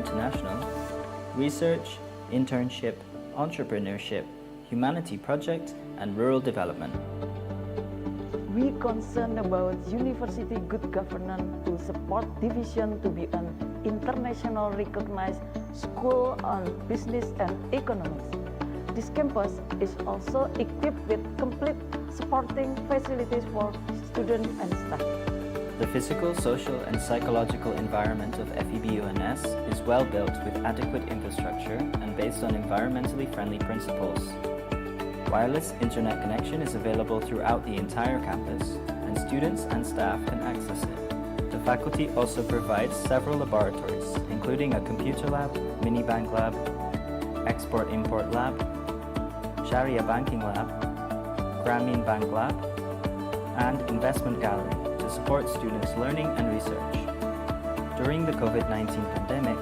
International, research, internship, entrepreneurship, humanity project, and rural development. We concerned about university good governance to support division to be an international recognized school on business and economics. This campus is also equipped with complete supporting facilities for students and staff. The physical, social, and psychological environment of FEB-UNS is well built with adequate infrastructure and based on environmentally friendly principles. Wireless internet connection is available throughout the entire campus, and students and staff can access it. The faculty also provides several laboratories, including a computer lab, mini bank lab, export-import lab, Sharia banking lab, Grameen bank lab, and investment gallery to support students' learning and research. During the COVID-19 pandemic,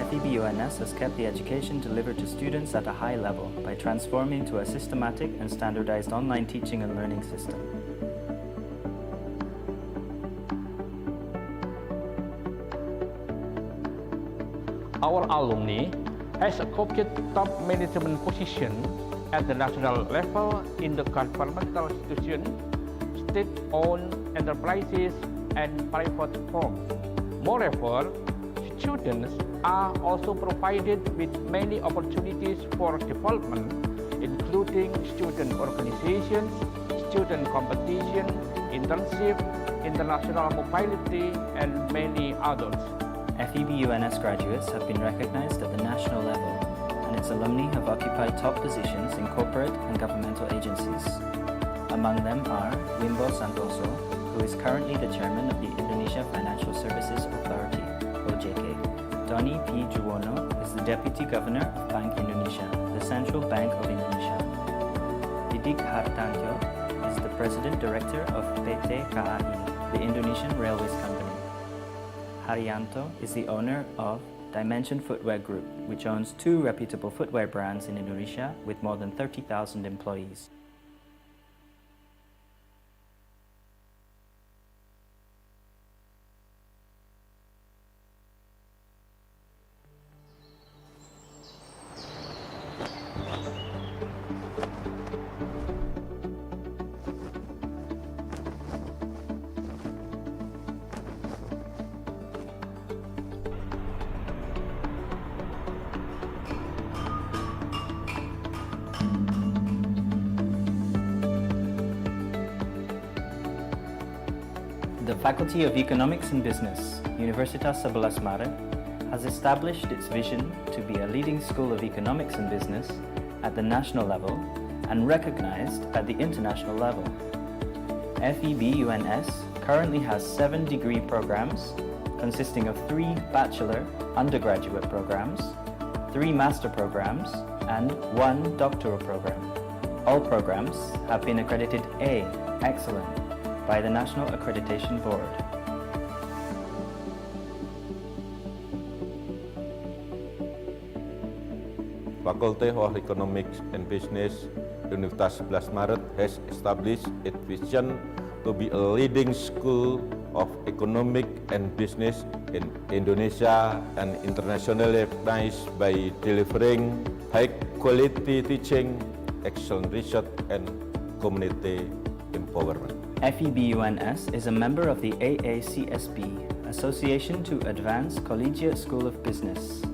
FEB-UNS has kept the education delivered to students at a high level by transforming to a systematic and standardized online teaching and learning system. Our alumni has occupied top management position at the national level in the governmental institutions, state-owned enterprises, and private firms. Moreover, students are also provided with many opportunities for development, including student organizations, student competition, internship, international mobility, and many others. FEB-UNS graduates have been recognized at the national level, and its alumni have occupied top positions in corporate and governmental agencies. Among them are Wimbo Santoso, who is currently the chairman of the Indonesia Financial Services Authority, OJK. Doni P. Juwono is the Deputy Governor of Bank Indonesia, the Central Bank of Indonesia. Didik Hartanto is the President Director of PT KAI, the Indonesian Railways Company. Haryanto is the owner of Dimension Footwear Group, which owns 2 reputable footwear brands in Indonesia with more than 30,000 employees. The Faculty of Economics and Business, Universitas 11 Maret, has established its vision to be a leading school of economics and business at the national level and recognized at the international level. FEB-UNS currently has 7 degree programs consisting of 3 bachelor undergraduate programs, 3 master programs, and 1 doctoral program. All programs have been accredited A, Excellent, by the National Accreditation Board. Faculty of Economics and Business, Universitas 11 Maret has established its vision to be a leading school of economic and business in Indonesia and internationally recognized by delivering high-quality teaching, excellent research, and community empowerment. FEB-UNS is a member of the AACSB, Association to Advance Collegiate School of Business.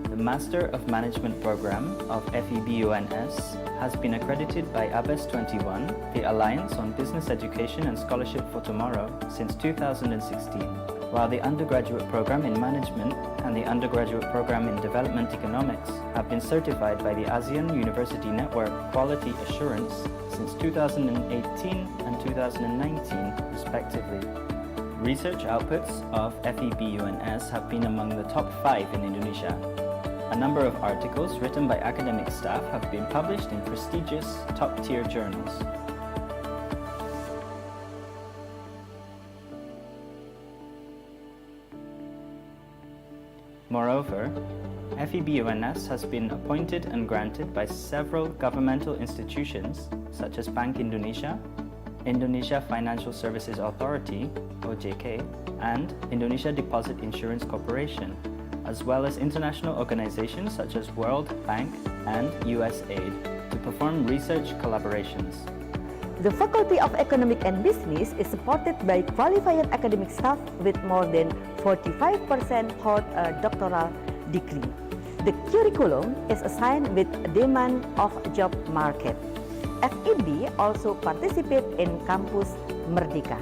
The Master of Management program of FEB-UNS has been accredited by ABES 21, the Alliance on Business Education and Scholarship for Tomorrow, since 2016, while the undergraduate program in Management and the undergraduate program in Development Economics have been certified by the ASEAN University Network Quality Assurance since 2018 and 2019, respectively. Research outputs of FEB-UNS have been among the top 5 in Indonesia. A number of articles written by academic staff have been published in prestigious top-tier journals. Moreover, FEB-UNS has been appointed and granted by several governmental institutions such as Bank Indonesia, Indonesia Financial Services Authority, OJK, and Indonesia Deposit Insurance Corporation, as well as international organizations such as World Bank and USAID to perform research collaborations. The Faculty of Economic and Business is supported by qualified academic staff with more than 45% hold a doctoral degree. The curriculum is assigned with demand of job market. FEB also participates in Campus Merdeka.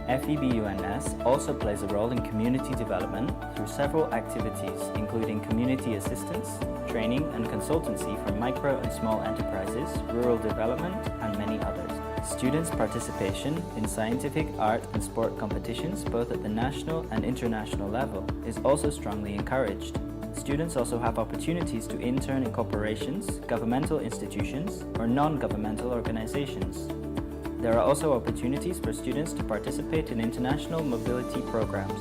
FEB UNS also plays a role in community development through several activities, including community assistance, training and consultancy for micro and small enterprises, rural development, and many others. Students' participation in scientific, art and sport competitions, both at the national and international level, is also strongly encouraged. Students also have opportunities to intern in corporations, governmental institutions, or non-governmental organizations. There are also opportunities for students to participate in international mobility programs.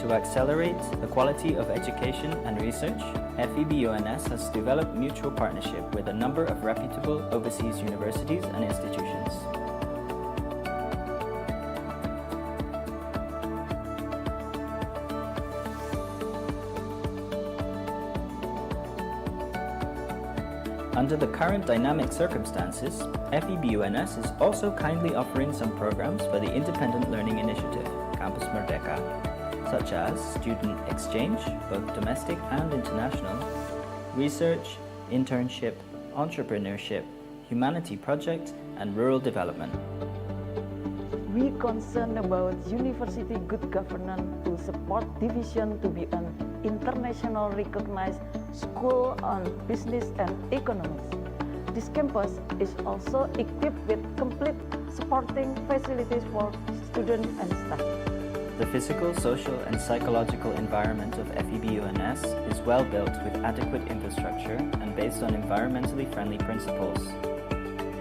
To accelerate the quality of education and research, FEB UNS has developed mutual partnership with a number of reputable overseas universities and institutions. Under the current dynamic circumstances, FEB UNS is also kindly offering some programs for the Independent Learning Initiative, Campus Merdeka, such as student exchange, both domestic and international, research, internship, entrepreneurship, humanity project, and rural development. We concerned about university good governance to support division to be an international recognized school on business and economics. This campus is also equipped with complete supporting facilities for students and staff. The physical, social, and psychological environment of FEB UNS is well built with adequate infrastructure and based on environmentally friendly principles.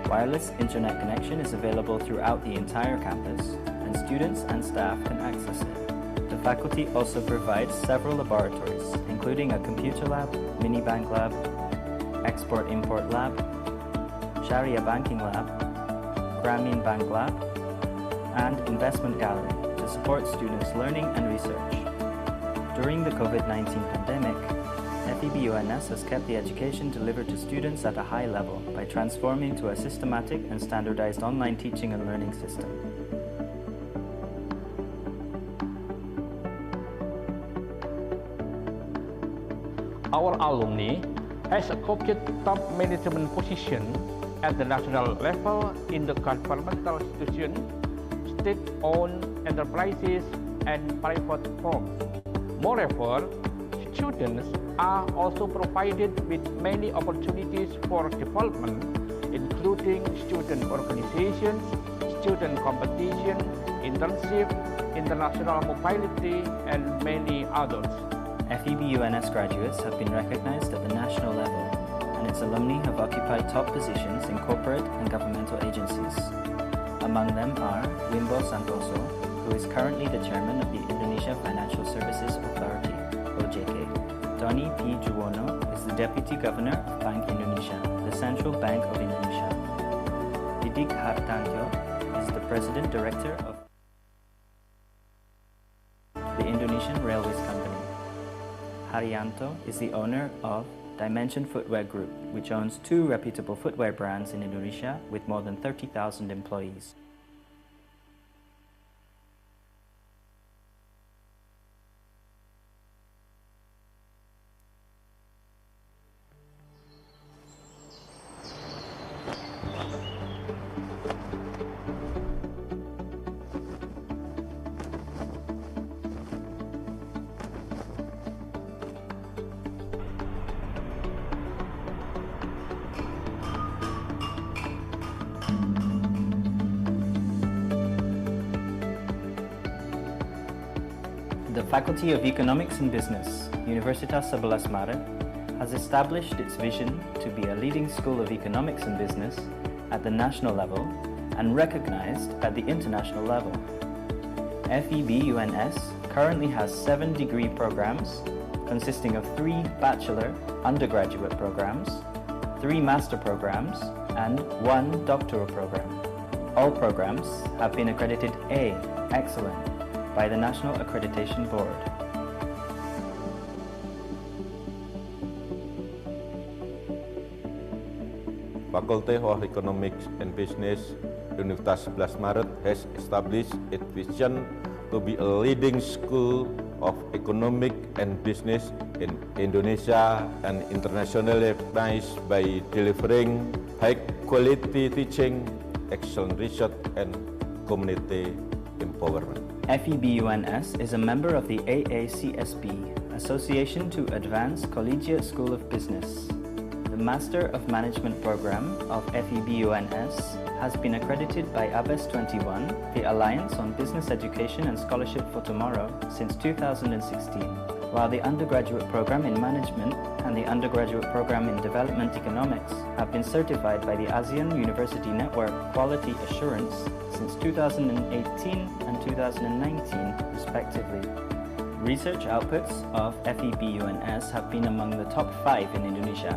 Wireless internet connection is available throughout the entire campus, and students and staff can access it. The faculty also provides several laboratories, including a computer lab, mini bank lab, export-import lab, Sharia banking lab, Grameen bank lab, and investment gallery to support students' learning and research. During the COVID-19 pandemic, FEB UNS has kept the education delivered to students at a high level by transforming to a systematic and standardized online teaching and learning system. Our alumni has occupied top management position at the national level in the governmental institutions, state-owned enterprises, and private firms. Moreover, students are also provided with many opportunities for development, including student organizations, student competition, internship, international mobility, and many others. FEB UNS graduates have been recognized at the national level, and its alumni have occupied top positions in corporate and governmental agencies. Among them are Wimbo Santoso, who is currently the chairman of the Indonesia Financial Services Authority, OJK. Tony P. Juwono is the deputy governor of Bank Indonesia, the Central Bank of Indonesia. Didik Hartanto is the president director of the Indonesian Railways Company. Haryanto is the owner of Dimension Footwear Group, which owns 2 reputable footwear brands in Indonesia with more than 30,000 employees. The Faculty of Economics and Business, Universitas 11 Maret, has established its vision to be a leading school of economics and business at the national level and recognized at the international level. FEB UNS currently has 7 degree programs consisting of 3 bachelor undergraduate programs, 3 master programs, and 1 doctoral program. All programs have been accredited A, Excellent, by the National Accreditation Board. Faculty of Economics and Business, Universitas 11 Maret has established its vision to be a leading school of economic and business in Indonesia and internationally recognized by delivering high-quality teaching, excellent research, and community empowerment. FEBUNS is a member of the AACSB, Association to Advance Collegiate School of Business. The Master of Management program of FEBUNS has been accredited by ABES 21, the Alliance on Business Education and Scholarship for Tomorrow, since 2016, while the undergraduate program in Management and the undergraduate program in Development Economics have been certified by the ASEAN University Network Quality Assurance since 2018 and 2019, respectively. Research outputs of FEBUNS have been among the top 5 in Indonesia.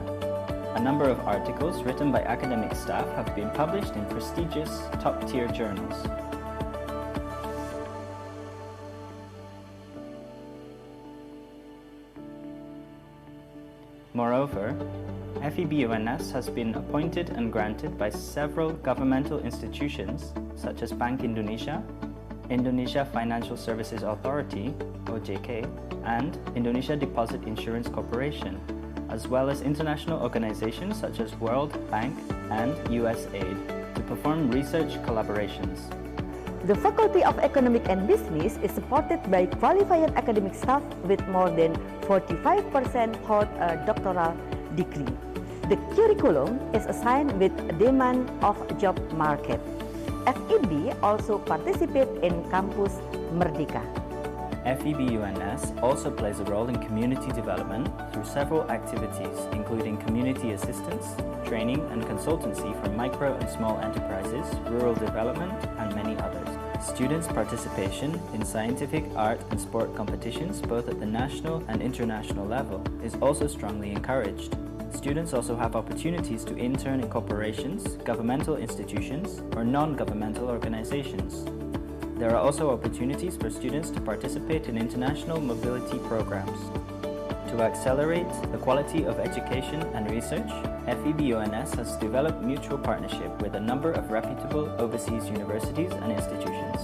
A number of articles written by academic staff have been published in prestigious top-tier journals. Moreover, FEBUNS has been appointed and granted by several governmental institutions such as Bank Indonesia, Indonesia Financial Services Authority (OJK), and Indonesia Deposit Insurance Corporation, as well as international organizations such as World Bank and USAID to perform research collaborations. The Faculty of Economic and Business is supported by qualified academic staff with more than 45% hold a doctoral degree. The curriculum is assigned with demand of job market. FEB also participates in Campus Merdeka. FEBUNS also plays a role in community development through several activities, including community assistance, training and consultancy for micro and small enterprises, rural development, and many others. Students' participation in scientific, art, and sport competitions, both at the national and international level, is also strongly encouraged. Students also have opportunities to intern in corporations, governmental institutions, or non-governmental organizations. There are also opportunities for students to participate in international mobility programs. To accelerate the quality of education and research, FEBUNS has developed mutual partnership with a number of reputable overseas universities and institutions.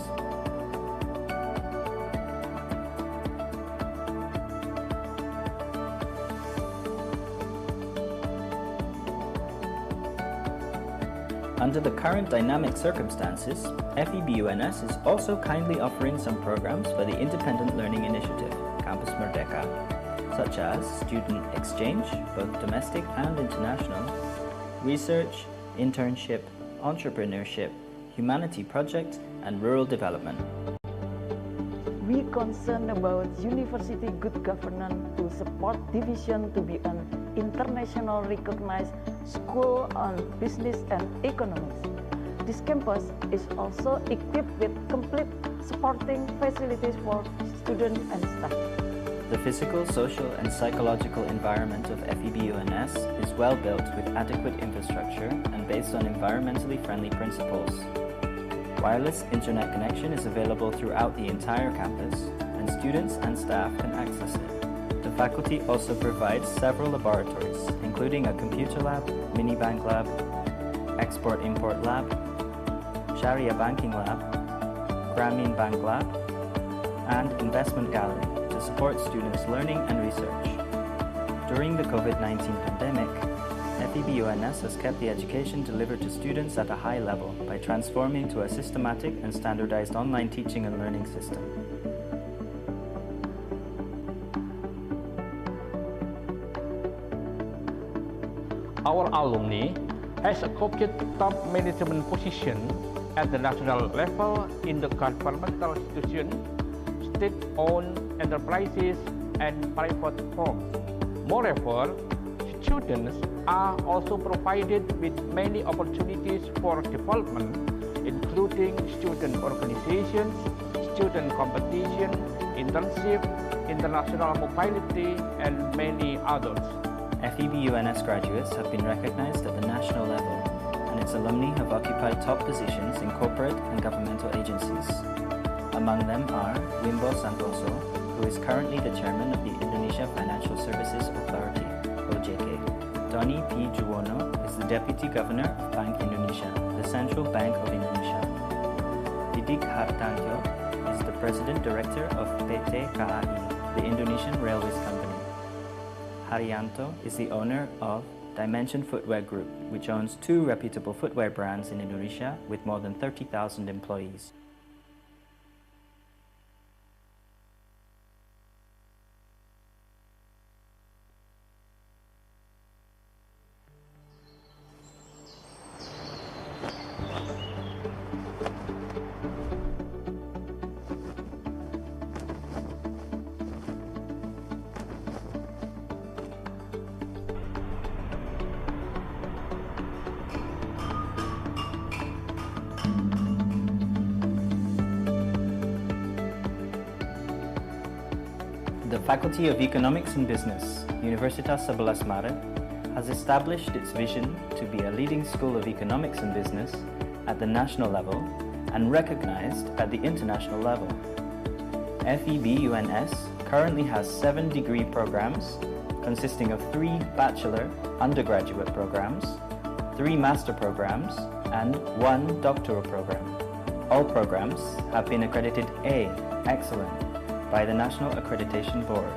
Under the current dynamic circumstances, FEBUNS is also kindly offering some programs for the Independent Learning Initiative, Campus Merdeka, such as student exchange, both domestic and international, research, internship, entrepreneurship, humanity project, and rural development. We concerned about university good governance to support division to be an international recognized school on business and economics. This campus is also equipped with complete supporting facilities for students and staff. The physical, social, and psychological environment of FEBUNS is well built with adequate infrastructure and based on environmentally friendly principles. Wireless internet connection is available throughout the entire campus, and students and staff can access it. The faculty also provides several laboratories, including a computer lab, mini bank lab, export-import lab, Sharia banking lab, Grameen bank lab, and investment gallery to support students' learning and research. During the COVID-19 pandemic, FEBUNS has kept the education delivered to students at a high level by transforming to a systematic and standardized online teaching and learning system. Our alumni has occupied top management position at the national level in the governmental institution, state-owned enterprises, and private firms. Moreover, students are also provided with many opportunities for development, including student organizations, student competition, internship, international mobility, and many others. FEBUNS graduates have been recognized at the national level, and its alumni have occupied top positions in corporate and governmental agencies. Among them are Wimbo Santoso, who is currently the chairman of the Indonesia Financial Services Authority, OJK, Doni P. Juwono is the Deputy Governor of Bank Indonesia, the Central Bank of Indonesia. Didik Hartantyo is the President Director of PT KAI, the Indonesian Railways Company. Haryanto is the owner of Dimension Footwear Group, which owns 2 reputable footwear brands in Indonesia with more than 30,000 employees. The Faculty of Economics and Business, Universitas 11 Maret, has established its vision to be a leading school of economics and business at the national level and recognized at the international level. FEB UNS currently has 7 degree programs consisting of 3 bachelor undergraduate programs, 3 master programs, and 1 doctoral program. All programs have been accredited A, Excellent, by the National Accreditation Board.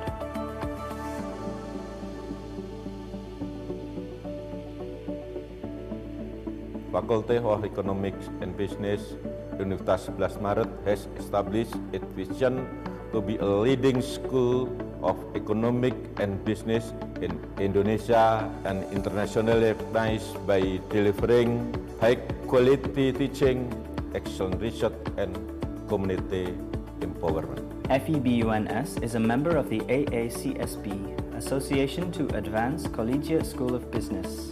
Faculty of Economics and Business, Universitas 11 Maret has established its vision to be a leading school of economic and business in Indonesia and internationally recognized by delivering high-quality teaching, excellent research, and community empowerment. FEB UNS is a member of the AACSB, Association to Advance Collegiate School of Business.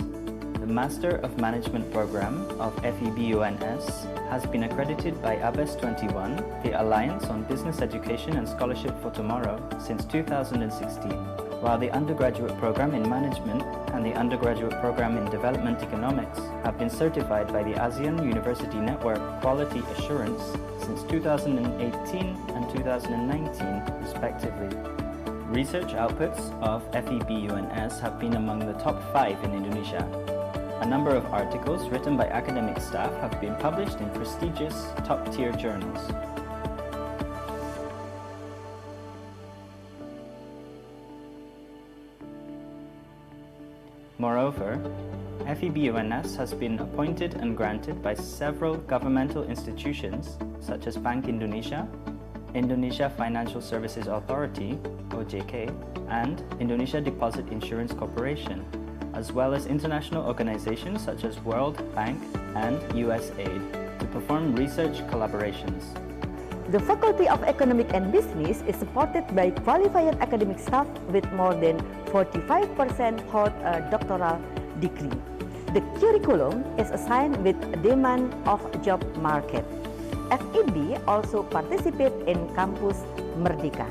The Master of Management program of FEB UNS has been accredited by ABES 21, the Alliance on Business Education and Scholarship for Tomorrow, since 2016, while the undergraduate program in Management and the undergraduate program in Development Economics have been certified by the ASEAN University Network Quality Assurance since 2018 and 2019, respectively. Research outputs of FEB UNS have been among the top 5 in Indonesia. A number of articles written by academic staff have been published in prestigious top-tier journals. Moreover, FEB UNS has been appointed and granted by several governmental institutions such as Bank Indonesia, Indonesia Financial Services Authority (OJK), and Indonesia Deposit Insurance Corporation, as well as international organizations such as World Bank and USAID to perform research collaborations. The Faculty of Economic and Business is supported by qualified academic staff with more than 45% hold a doctoral degree. The curriculum is assigned with demand of job market. FEB also participate in Campus Merdeka.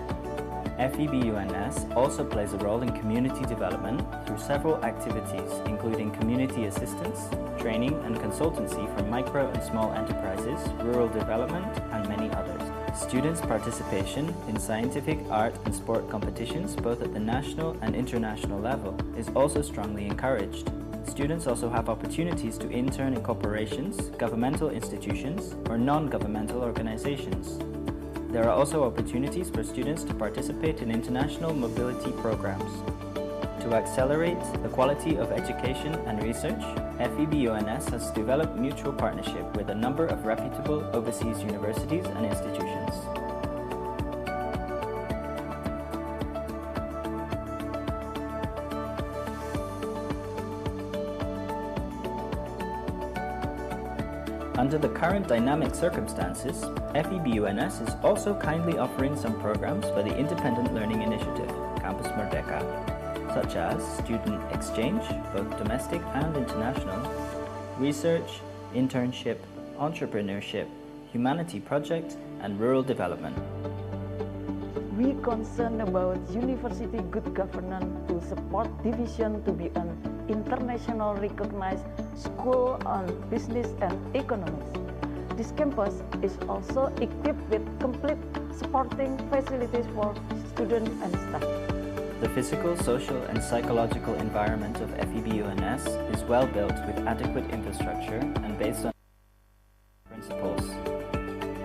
FEB UNS also plays a role in community development through several activities, including community assistance, training and consultancy for micro and small enterprises, rural development, and many others. Students' participation in scientific, art, and sport competitions, both at the national and international level, is also strongly encouraged. Students also have opportunities to intern in corporations, governmental institutions, or non-governmental organizations. There are also opportunities for students to participate in international mobility programs. To accelerate the quality of education and research, FEB UNS has developed mutual partnership with a number of reputable overseas universities and institutions. Under the current dynamic circumstances, FEB UNS is also kindly offering some programs for the Independent Learning Initiative, Campus Merdeka, such as student exchange, both domestic and international, research, internship, entrepreneurship, humanity project, and rural development. We concerned about university good governance to support division to be an international recognized school on business and economics. This campus is also equipped with complete supporting facilities for students and staff. The physical, social, and psychological environment of FEB-UNS is well built with adequate infrastructure and based on principles.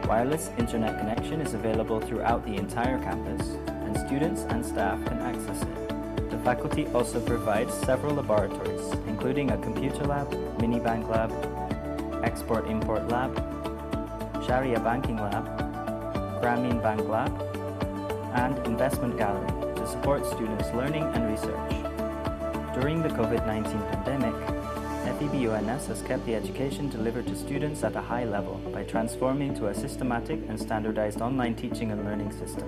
Wireless internet connection is available throughout the entire campus, and students and staff can access it. The faculty also provides several laboratories, including a computer lab, mini bank lab, export-import lab, Sharia banking lab, Grameen Bank lab, and investment gallery to support students' learning and research. During the COVID-19 pandemic, FEB-UNS has kept the education delivered to students at a high level by transforming to a systematic and standardized online teaching and learning system.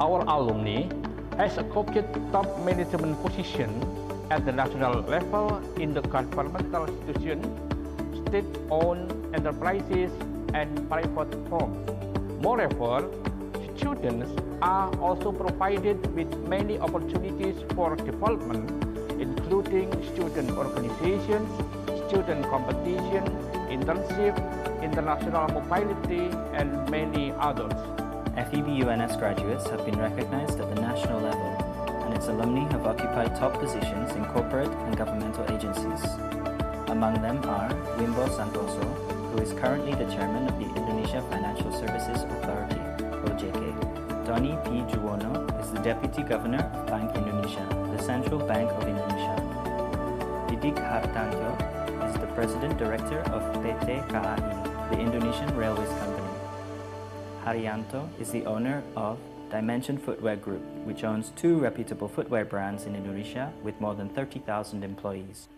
Our alumni has occupied top management position at the national level in the governmental institutions, state-owned enterprises, and private firms. Moreover, students are also provided with many opportunities for development, including student organizations, student competition, internship, international mobility, and many others. FEB-UNS graduates have been recognized at the national level, and its alumni have occupied top positions in corporate and governmental agencies. Among them are Wimbo Santoso, who is currently the chairman of the Indonesia Financial Services Authority, OJK. Doni P. Juwono is the Deputy Governor of Bank Indonesia, the Central Bank of Indonesia. Didik Hartantyo is the President Director of PT KAI, the Indonesian Railways Company. Haryanto is the owner of Dimension Footwear Group, which owns 2 reputable footwear brands in Indonesia with more than 30,000 employees.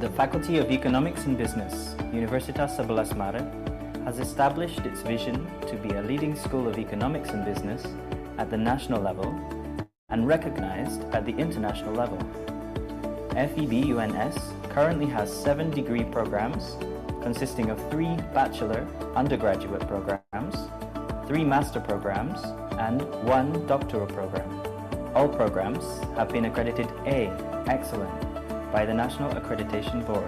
The Faculty of Economics and Business, Universitas 11 Maret, has established its vision to be a leading school of economics and business at the national level and recognized at the international level. FEB-UNS currently has 7 degree programs consisting of 3 bachelor undergraduate programs, 3 master programs, and 1 doctoral program. All programs have been accredited A, Excellent, by the National Accreditation Board.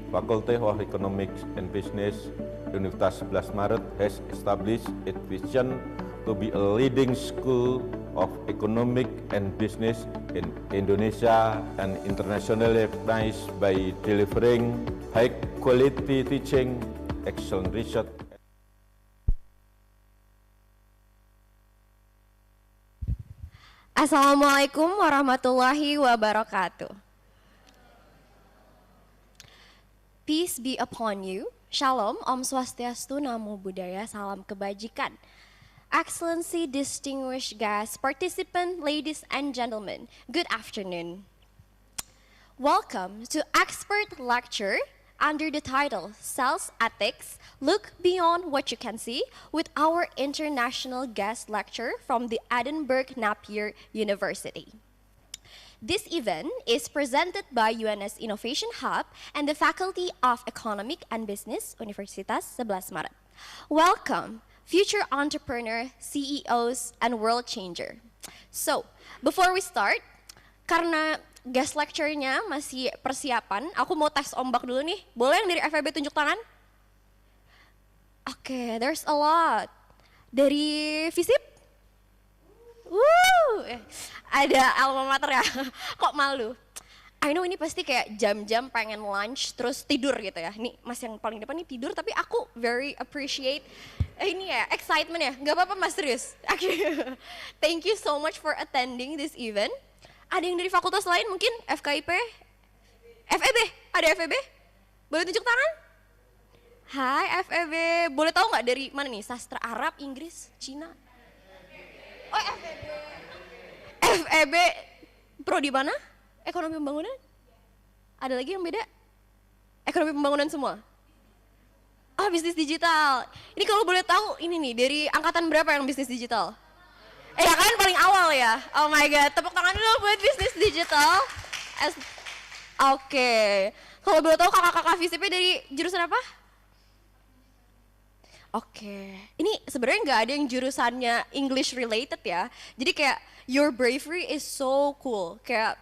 Faculty of Economics and Business, Universitas 11 Maret has established its vision to be a leading school of economic and business in Indonesia and internationally recognized by delivering high-quality teaching, excellent research. Assalamualaikum warahmatullahi wabarakatuh. Peace be upon you. Shalom, Om Swastiastu, Namo Buddhaya, Salam Kebajikan. Excellency, distinguished guests, participants, ladies and gentlemen, good afternoon. Welcome to expert lecture under the title Sales Ethics, Look Beyond What You Can See with our international guest lecturer from the Edinburgh Napier University. This event is presented by UNS Innovation Hub and the Faculty of Economic and Business, Universitas 11 Maret. Welcome, future entrepreneur, CEOs, and world changer. So, before we start, karena guest lecture-nya masih persiapan, aku mau tes ombak dulu nih. Boleh yang dari FEB tunjuk tangan? Oke, there's a lot. Dari FISIP? Ada alma mater ya? Kok malu? I know ini pasti kayak jam-jam pengen lunch terus tidur gitu ya. Nih mas yang paling depan nih tidur, tapi aku very appreciate ini ya, excitement ya. Gak apa-apa mas, serius. Thank you so much for attending this event. Ada yang dari fakultas lain mungkin? FKIP? FEB? Ada FEB? Boleh tunjuk tangan? Hai FEB, boleh tahu nggak dari mana nih? Sastra Arab, Inggris, Cina? Oh, FEB prodi mana? Ekonomi pembangunan? Ada lagi yang beda? Ekonomi pembangunan semua? Ah, bisnis digital. Ini kalau boleh tahu, ini nih, dari angkatan berapa yang bisnis digital? Ya kan paling awal ya? Oh my god, tepuk tangan dulu buat bisnis digital. Oke. Kalau boleh tahu kakak-kakak FISIP dari jurusan apa? Oke. Ini sebenarnya nggak ada yang jurusannya English related ya. Jadi kayak your bravery is so cool. Kayak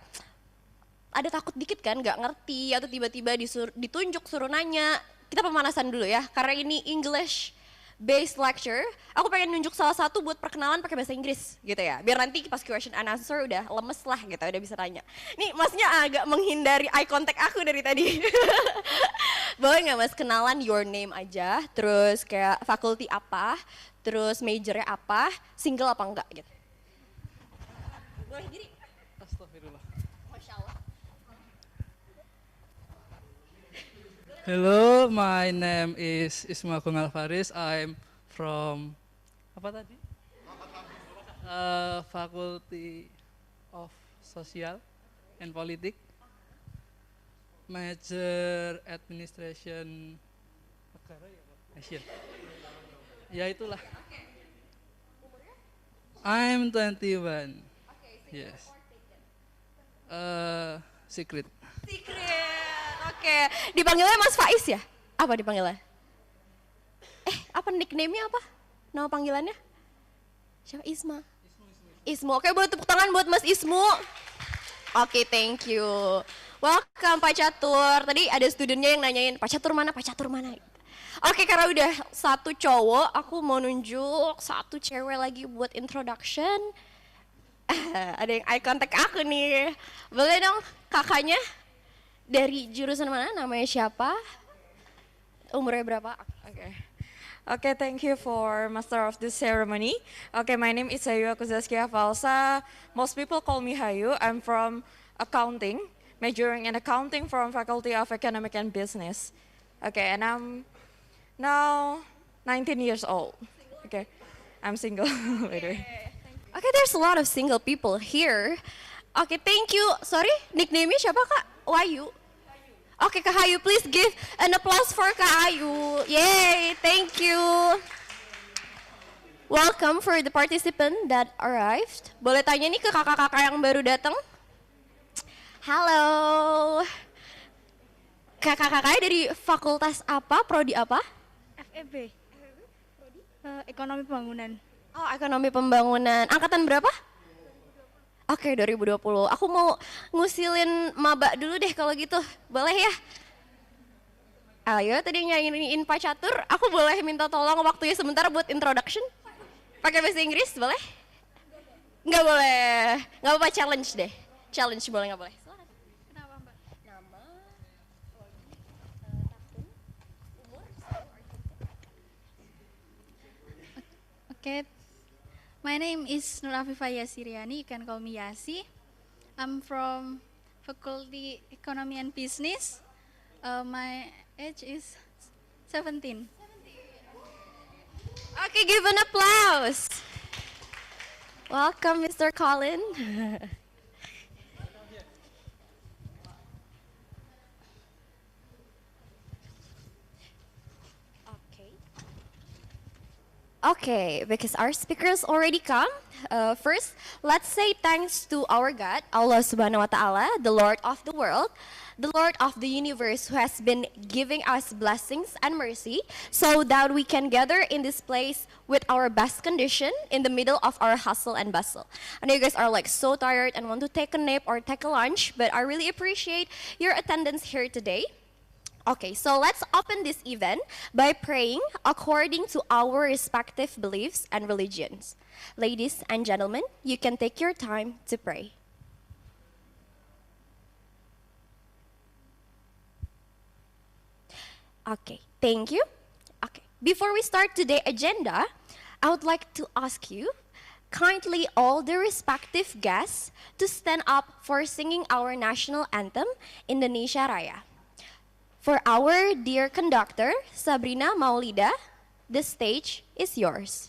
ada takut dikit kan, nggak ngerti atau tiba-tiba ditunjuk suruh nanya. Kita pemanasan dulu ya, karena ini English based lecture. Aku pengen nunjuk salah satu buat perkenalan pakai bahasa Inggris gitu ya. Biar nanti pas question and answer udah lemes lah gitu, udah bisa tanya. Nih masnya agak menghindari eye contact aku dari tadi. Boleh nggak mas kenalan your name aja, terus kayak fakulty apa, terus majornya apa, single apa enggak gitu. Boleh diri. Astagfirullah. Masya Allah. Hello, my name is Isma Agung Alvaris. I'm from apa tadi? Faculty of Social and Politics. Major Administration Negara ya, Pak? Asian. Ya itulah. I'm 21. Yes. Secret. Secret. Oke, dipanggilnya Mas Faiz ya? Apa dipanggilnya? Apa nickname-nya apa? Nama panggilannya? Siapa? Isma? Ismu. Oke, boleh tepuk tangan buat Mas Ismu. Oke, thank you. Welcome Pak Catur. Tadi ada studennya yang nanyain, Pak Catur mana, Pak Catur mana? Oke, karena udah satu cowok, aku mau nunjuk satu cewek lagi buat introduction. Ada yang eye contact aku nih. Boleh dong kakaknya? Dari jurusan mana? Namanya siapa? Umurnya berapa? Okay. Okay, thank you for master of this ceremony. Okay, my name is Hayu Akuzaskia Falsa. Most people call me Hayu. I'm from accounting, majoring in accounting from Faculty of Economic and Business. Okay, and I'm now 19 years old. Okay, I'm single, by the way. Okay, there's a lot of single people here. Okay, thank you. Sorry, nickname-nya siapa Kak? Wayu. Oke, Kak Hayu, please give an applause for Kak Hayu. Yay, thank you. Welcome for the participant that arrived. Boleh tanya nih ke kakak-kakak yang baru datang? Halo. Kakak-kakaknya dari fakultas apa, prodi apa? FEB. Ekonomi Pembangunan. Oh, ekonomi pembangunan. Angkatan berapa? Oke, 2020. Aku mau ngusilin maba dulu deh kalau gitu. Boleh ya? Ayo, tadi nyanyiin Pak Catur, aku boleh minta tolong waktunya sebentar buat introduction? Pakai bahasa Inggris, boleh? Nggak boleh. Nggak apa-apa, challenge deh. Challenge boleh nggak boleh? Kenapa Mbak? Nama, tahun, umur, Okay. My name is Nur Afifah Yasiriani. You can call me Yasi. I'm from Faculty Economy and Business. My age is 17. Okay, give an applause. Welcome, Mr. Colin. Okay, because our speakers already come, first, let's say thanks to our God, Allah Subhanahu wa Ta'ala, the Lord of the world, the Lord of the universe, who has been giving us blessings and mercy so that we can gather in this place with our best condition in the middle of our hustle and bustle. I know you guys are like so tired and want to take a nap or take a lunch, but I really appreciate your attendance here today. Okay, so let's open this event by praying according to our respective beliefs and religions. Ladies and gentlemen, you can take your time to pray. Okay, thank you. Okay, before we start today's agenda, I would like to ask you, kindly all the respective guests, to stand up for singing our national anthem, Indonesia Raya. For our dear conductor, Sabrina Maulida, the stage is yours.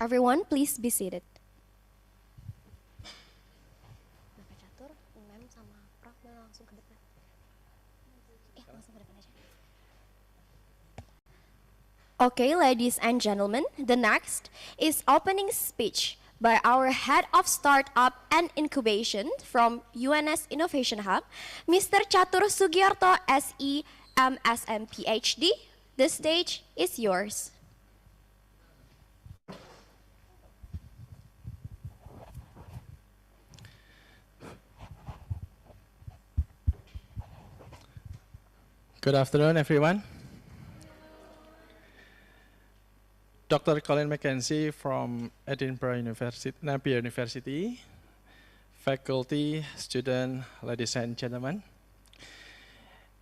Everyone, please be seated. Okay, ladies and gentlemen, the next is opening speech by our Head of Startup and Incubation from UNS Innovation Hub, Mr. Catur Sugiarto, SE, MSM PhD. The stage is yours. Good afternoon, everyone. Dr. Colin Mckenzie from Edinburgh Napier University, faculty, student, ladies and gentlemen.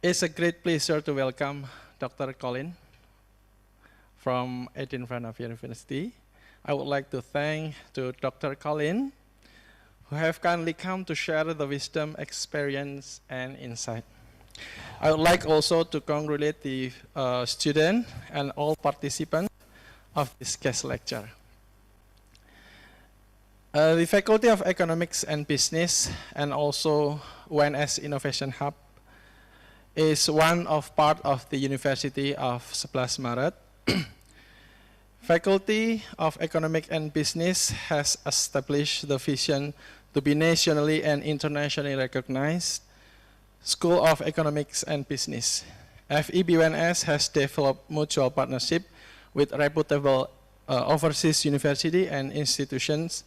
It's a great pleasure to welcome Dr. Colin from Edinburgh Napier University. I would like to thank to Dr. Colin who have kindly come to share the wisdom, experience, and insight. I would like also to congratulate the student and all participants of this guest lecture. The Faculty of Economics and Business and also UNS Innovation Hub is one of part of the University of 11 Maret. Faculty of Economics and Business has established the vision to be nationally and internationally recognized School of Economics and Business. FEBUNS has developed mutual partnership with reputable overseas university and institutions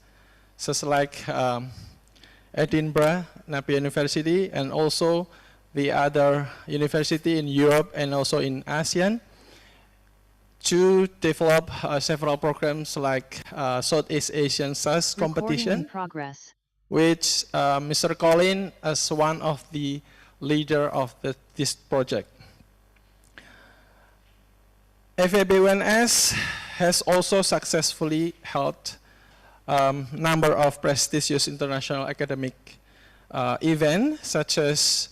such like Edinburgh Napier University and also the other university in Europe and also in ASEAN to develop several programs like Southeast Asian SAS competition, which Mr. Colin is one of the leader of this project. FEBUNS has also successfully held number of prestigious international academic events, such as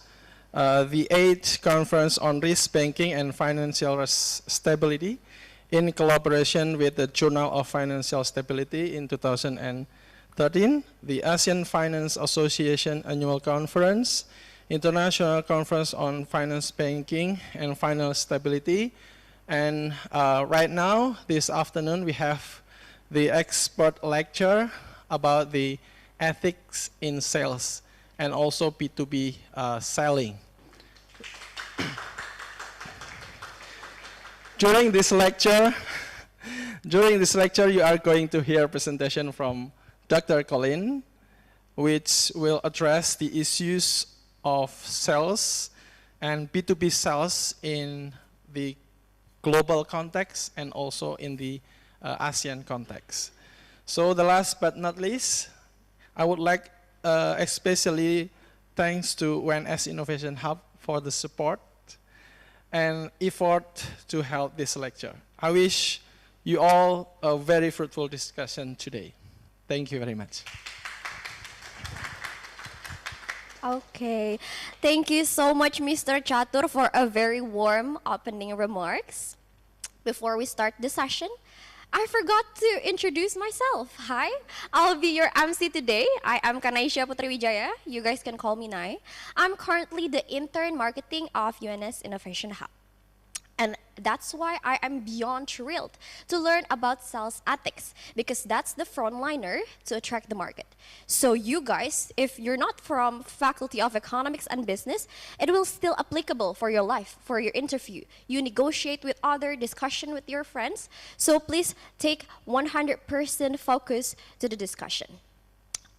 the 8th Conference on Risk Banking and Financial Stability in collaboration with the Journal of Financial Stability in 2013, the ASEAN Finance Association Annual Conference, International Conference on Finance Banking and Financial Stability, and right now, this afternoon, we have the expert lecture about the ethics in sales and also B2B selling. During this lecture, you are going to hear a presentation from Dr. Colin, which will address the issues of sales and B2B sales in the global context and also in the ASEAN context. So the last but not least, I would like especially thanks to UNS Innovation Hub for the support and effort to hold this lecture. I wish you all a very fruitful discussion today. Thank you very much. Okay, thank you so much, Mr. Catur, for a very warm opening remarks. Before we start the session, I forgot to introduce myself. Hi, I'll be your MC today. I am Kanaisha Putriwijaya. You guys can call me Nai. I'm currently the intern marketing of UNS Innovation Hub. And that's why I am beyond thrilled to learn about sales ethics, because that's the frontliner to attract the market. So you guys, if you're not from Faculty of Economics and Business, it will still applicable for your life, for your interview. You negotiate with other, discussion with your friends. So please take 100% focus to the discussion.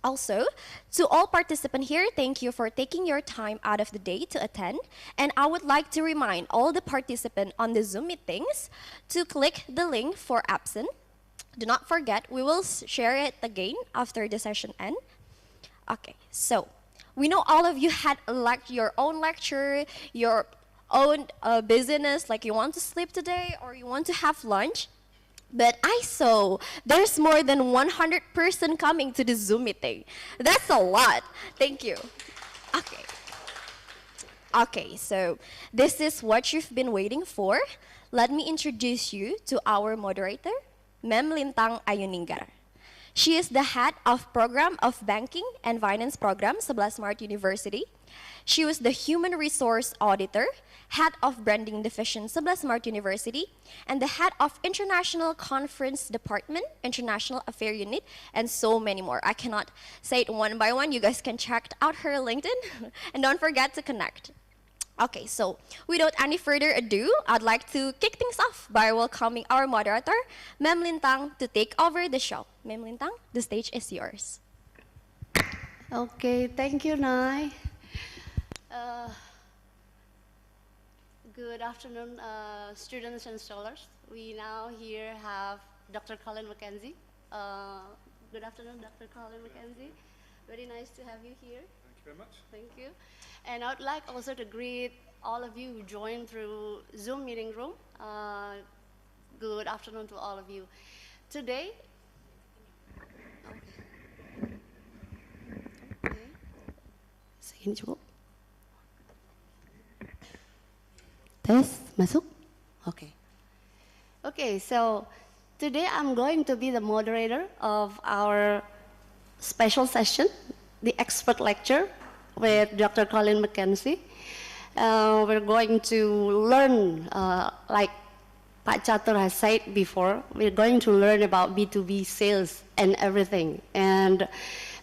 Also, to all participants here, thank you for taking your time out of the day to attend. And I would like to remind all the participants on the Zoom meetings to click the link for absent. Do not forget, we will share it again after the session ends. Okay, so we know all of you had your own lecture, your own business, like you want to sleep today or you want to have lunch. But I saw there's more than 100 person coming to the Zoom meeting. That's a lot. Thank you. Okay. Okay, so this is what you've been waiting for. Let me introduce you to our moderator, Mem Lintang Ayuninggar. She is the head of Program of Banking and Finance Program, 11 Maret University. She was the Human Resource Auditor, head of Branding Division, 11 Maret University, and the head of International Conference Department, International Affair Unit, and so many more. I cannot say it one by one. You guys can check out her LinkedIn, and don't forget to connect. Okay, so without any further ado, I'd like to kick things off by welcoming our moderator, Mem Lintang, to take over the show. Mem Lintang, the stage is yours. Okay, thank you, Nai. Good afternoon, students and scholars. We now here have Dr. Colin Mckenzie. Good afternoon, Dr. Colin Mckenzie. Very nice to have you here. Thank you very much. Thank you. And I would like also to greet all of you who joined through Zoom meeting room. Good afternoon to all of you. Today, segini cukup. Tes, masuk? Okay. Okay, so today I'm going to be the moderator of our special session, the expert lecture with Dr. Colin Mckenzie. We're going to learn, like Pak Catur has said before, we're going to learn about B2B sales and everything. And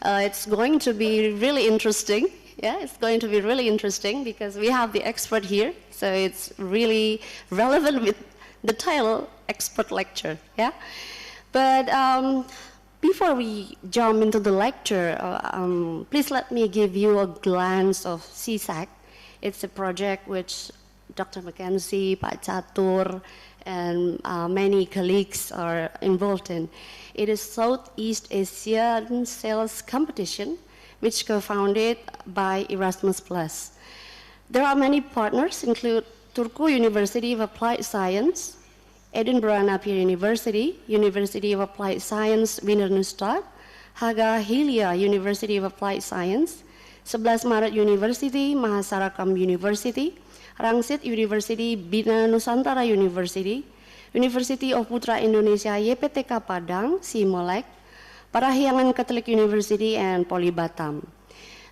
it's going to be really interesting. Yeah, it's going to be really interesting because we have the expert here. So it's really relevant with the title, expert lecture. Yeah, but before we jump into the lecture, please let me give you a glance of CSAC. It's a project which Dr. Mckenzie, Pak Catur, and many colleagues are involved in. It is Southeast Asian Sales Competition, which co-founded by Erasmus+. There are many partners, include Turku University of Applied Science, Edinburgh Napier University, University of Applied Science Wienerstad, Haga Helia University of Applied Science, 11 Maret University, Mahasarakam University, Rangsit University, Bina Nusantara University, University of Putra Indonesia YPTK Padang, Simolek, Parahyangan Catholic University, and Poly Batam.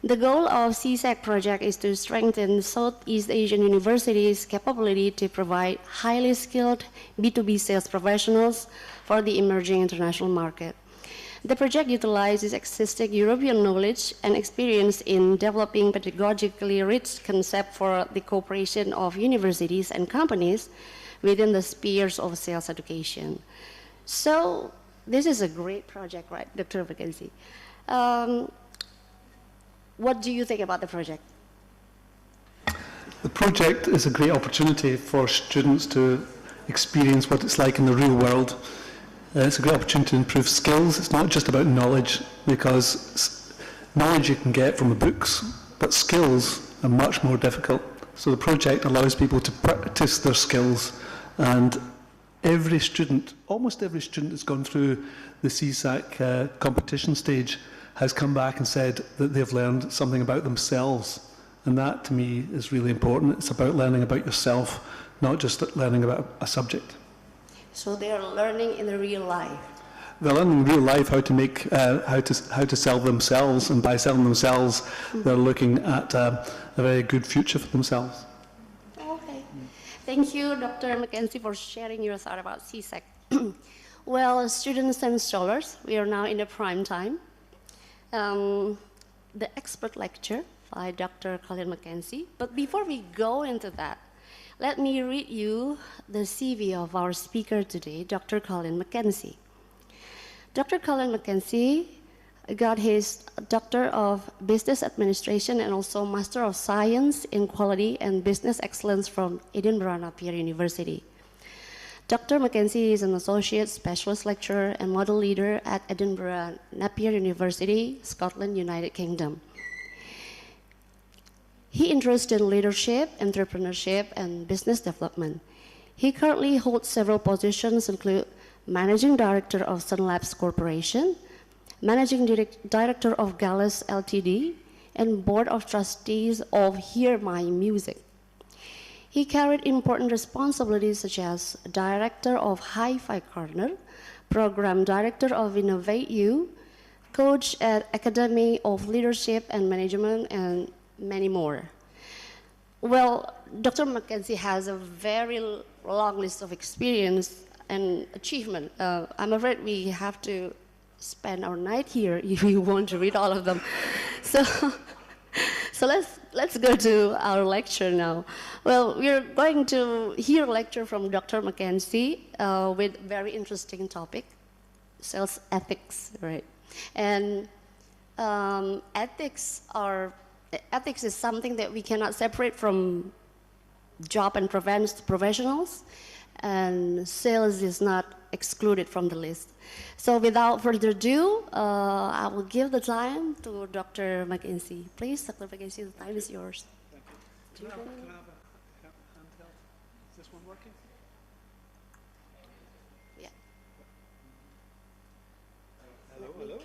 The goal of CSAC project is to strengthen Southeast Asian universities' capability to provide highly skilled B2B sales professionals for the emerging international market. The project utilizes existing European knowledge and experience in developing pedagogically rich concepts for the cooperation of universities and companies within the spheres of sales education. So this is a great project, right, Dr. Mckenzie? What do you think about the project? The project is a great opportunity for students to experience what it's like in the real world. It's a great opportunity to improve skills. It's not just about knowledge, because knowledge you can get from the books, but skills are much more difficult. So the project allows people to practice their skills, and every student, almost every student that's gone through the CSAC competition stage has come back and said that they've learned something about themselves. And that, to me, is really important. It's about learning about yourself, not just learning about a subject. So they are learning in the real life. They're learning in real life how to make, how to sell themselves, and by selling themselves, they're looking at a very good future for themselves. Okay. Thank you, Dr. Mckenzie, for sharing your thought about CSAC. Well, students and scholars, we are now in the prime time. The expert lecture by Dr. Colin Mckenzie. But before we go into that, let me read you the CV of our speaker today, Dr. Colin Mckenzie. Dr. Colin Mckenzie got his Doctor of Business Administration and also Master of Science in Quality and Business Excellence from Edinburgh Napier University. Dr. Mckenzie is an Associate Specialist Lecturer and Model Leader at Edinburgh Napier University, Scotland, United Kingdom. He interested in leadership, entrepreneurship, and business development. He currently holds several positions, include Managing Director of Sun Labs Corporation, Managing Director of Gallus Ltd, and Board of Trustees of Hear My Music. He carried important responsibilities such as Director of Hi-Fi Corner, Program Director of Innovate U, coach at Academy of Leadership and Management, and many more. Well, Dr. Mckenzie has a very long list of experience and achievement. I'm afraid we have to spend our night here if we want to read all of them. So let's go to our lecture now. Well, we're going to hear a lecture from Dr. Mckenzie with very interesting topic, sales ethics, right? And ethics is something that we cannot separate from job and professionals, and sales is not excluded from the list. So without further ado, I will give the time to Dr. Mckenzie. Please, Dr. Mckenzie, the time is yours. Can I have a handheld? Is this one working? Yeah. Hello, hello.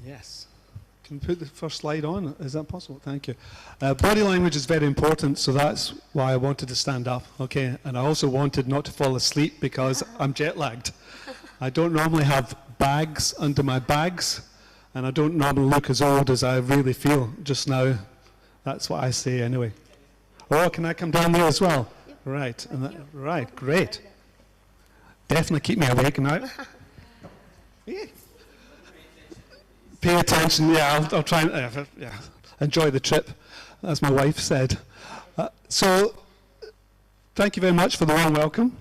Yes. Can we put the first slide on? Is that possible? Thank you. Body language is very important, so that's why I wanted to stand up, okay? And I also wanted not to fall asleep because I'm jet lagged. I don't normally have bags under my bags, and I don't normally look as old as I really feel just now. That's what I say anyway. Oh, can I come down there as well? Yep. Right. Right, great. Definitely keep me awake now. Yeah. Pay attention, yeah, I'll try and enjoy the trip, as my wife said. So, thank you very much for the warm welcome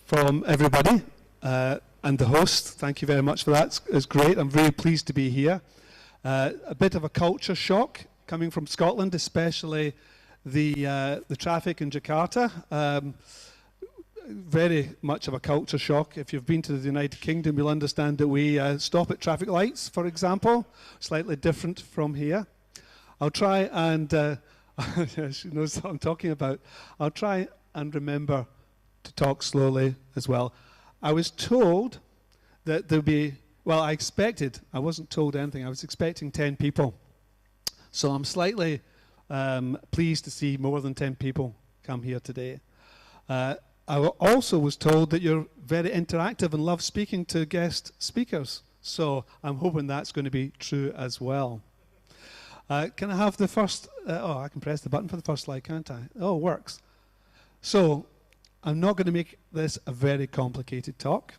from everybody, and the host. Thank you very much for that. It's great. I'm very pleased to be here. A bit of a culture shock coming from Scotland, especially the traffic in Jakarta. Very much of a culture shock. If you've been to the United Kingdom, you'll understand that we stop at traffic lights, for example, slightly different from here. I'll try and, she knows what I'm talking about. I'll try and remember to talk slowly as well. I was told that there'll be, well, I wasn't told anything, I was expecting 10 people. So I'm slightly pleased to see more than 10 people come here today. I also was told that you're very interactive and love speaking to guest speakers. So I'm hoping that's going to be true as well. Can I have the first, I can press the button for the first slide, can't I? Oh, it works. So I'm not going to make this a very complicated talk,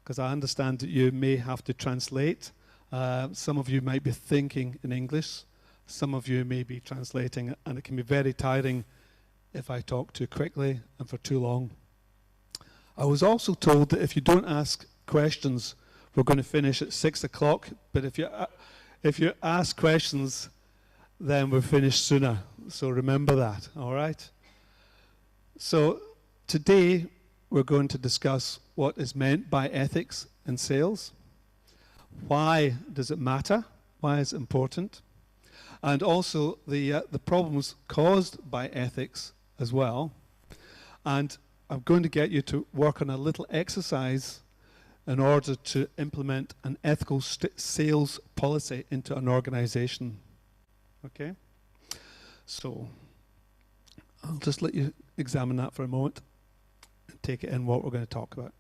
because I understand that you may have to translate. Some of you might be thinking in English. Some of you may be translating, and it can be very tiring if I talk too quickly and for too long. I was also told that if you don't ask questions, we're going to finish at 6 o'clock. But if you ask questions, then we'll finish sooner. So remember that, all right? So today, we're going to discuss what is meant by ethics in sales. Why does it matter? Why is it important? And also the problems caused by ethics as well. And I'm going to get you to work on a little exercise in order to implement an ethical sales policy into an organization. Okay? So I'll just let you examine that for a moment and take it in what we're going to talk about.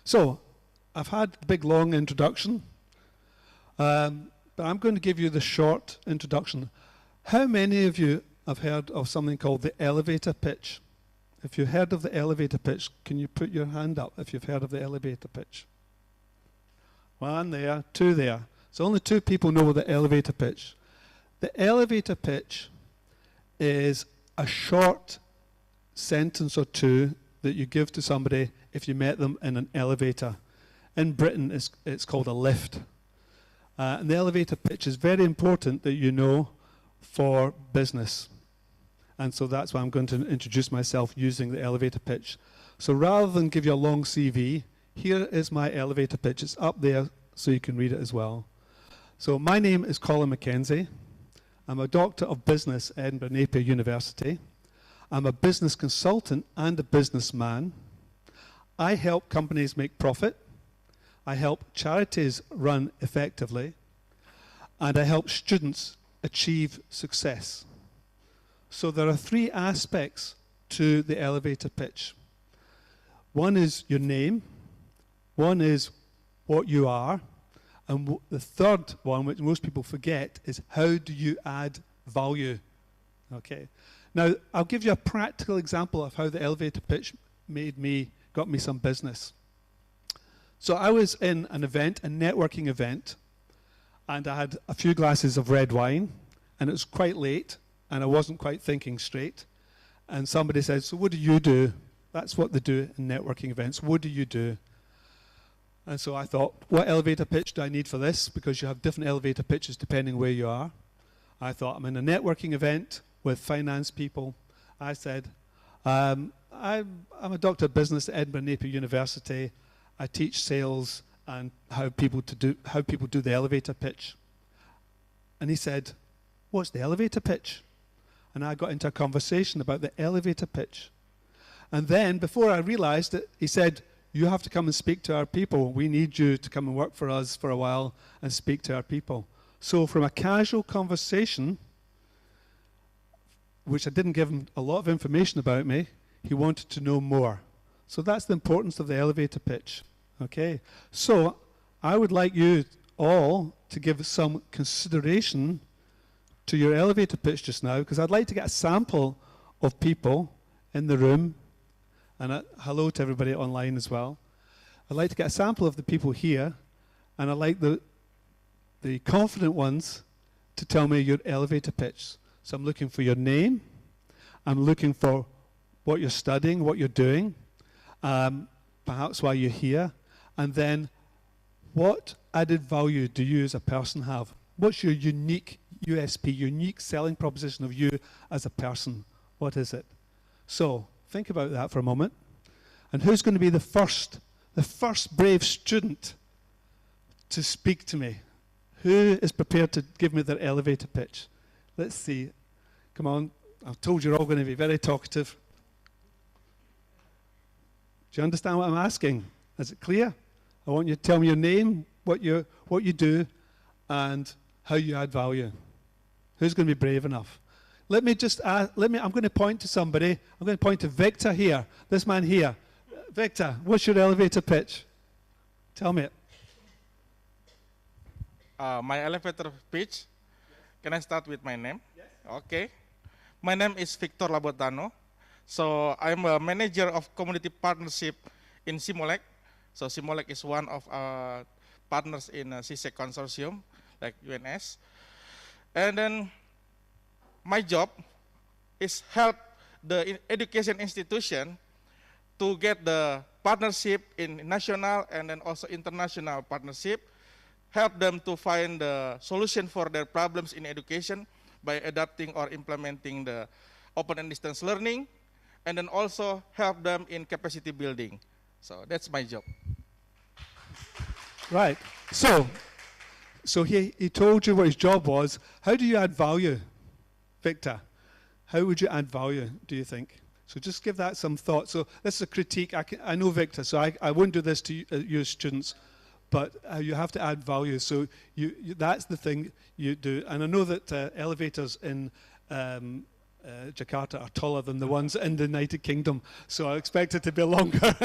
So I've had the big long introduction, but I'm going to give you the short introduction. How many of you have heard of something called the elevator pitch? If you've heard of the elevator pitch, can you put your hand up if you've heard of the elevator pitch? One there, two there. So only two people know the elevator pitch. The elevator pitch is a short sentence or two that you give to somebody if you met them in an elevator. In Britain, it's called a lift. And the elevator pitch is very important that you know for business. And so that's why I'm going to introduce myself using the elevator pitch. So rather than give you a long CV, here is my elevator pitch. It's up there so you can read it as well. So my name is Colin Mckenzie. I'm a Doctor of Business at Edinburgh Napier University. I'm a business consultant and a businessman. I help companies make profit. I help charities run effectively, and I help students achieve success. So there are three aspects to the elevator pitch. One is your name, one is what you are, and the third one, which most people forget, is how do you add value. Okay. Now, I'll give you a practical example of how the elevator pitch got me some business. So I was in an event, a networking event, and I had a few glasses of red wine, and it was quite late, and I wasn't quite thinking straight. And somebody said, so what do you do? That's what they do in networking events. What do you do? And so I thought, what elevator pitch do I need for this? Because you have different elevator pitches depending where you are. I thought, I'm in a networking event with finance people. I said, I'm a doctor of business at Edinburgh Napier University. I teach sales and how people do the elevator pitch. And he said, what's the elevator pitch? And I got into a conversation about the elevator pitch. And then, before I realized it, he said, you have to come and speak to our people. We need you to come and work for us for a while and speak to our people. So from a casual conversation, which I didn't give him a lot of information about me, he wanted to know more. So that's the importance of the elevator pitch. Okay, so I would like you all to give some consideration to your elevator pitch just now, because I'd like to get a sample of people in the room, and hello to everybody online as well. I'd like to get a sample of the people here, and I'd like the confident ones to tell me your elevator pitch. So I'm looking for your name, I'm looking for what you're studying, what you're doing, perhaps why you're here, and then what added value do you as a person have? What's your unique USP, unique selling proposition of you as a person? What is it? So think about that for a moment. And who's going to be the first brave student to speak to me? Who is prepared to give me their elevator pitch? Let's see. Come on. I've told you you're all going to be very talkative. Do you understand what I'm asking? Is it clear? I want you to tell me your name, what you do, and how you add value. Who's going to be brave enough? I'm going to point to somebody. I'm going to point to Victor here, this man here. Victor, what's your elevator pitch? Tell me it. My elevator pitch, can I start with my name? Yes. Okay. My name is Victor Labotano. So I'm a manager of community partnership in Simolek. So Simolek is one of our partners in CSEC consortium, like UNS. And then my job is help the education institution to get the partnership in national and then also international partnership, help them to find the solution for their problems in education by adapting or implementing the open and distance learning, and then also help them in capacity building. So that's my job. Right. So he told you what his job was. How do you add value, Victor? How would you add value, do you think? So just give that some thought. So this is a critique. I know Victor, so I won't do this to you students, but you have to add value. So that's the thing you do. And I know that elevators in Jakarta are taller than the ones in the United Kingdom, so I expect it to be longer.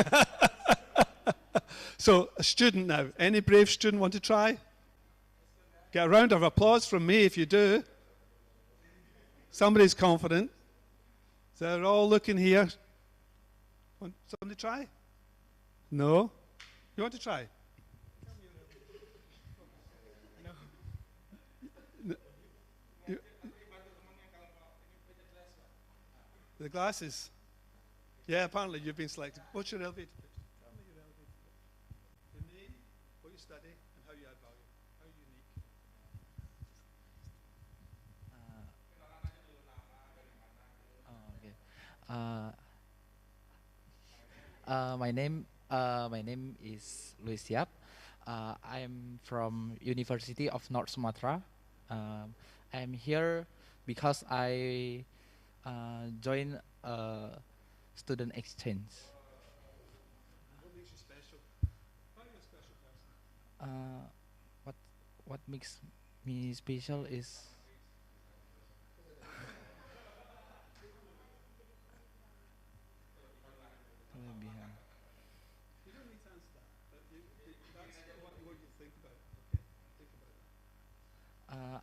So a student now. Any brave student want to try? Get a round of applause from me if you do. Somebody's confident. So they're all looking here. Want somebody to try? No? You want to try? The glasses. Yeah, apparently you've been selected. What's your elevator pitch? Tell me your elevator pitch. Your name, what you study, and how you add value. How unique. My name is Luis Yap. I'm from University of North Sumatra. I'm here because I joined a student exchange. What makes you special? Why are you a special person? what makes me special is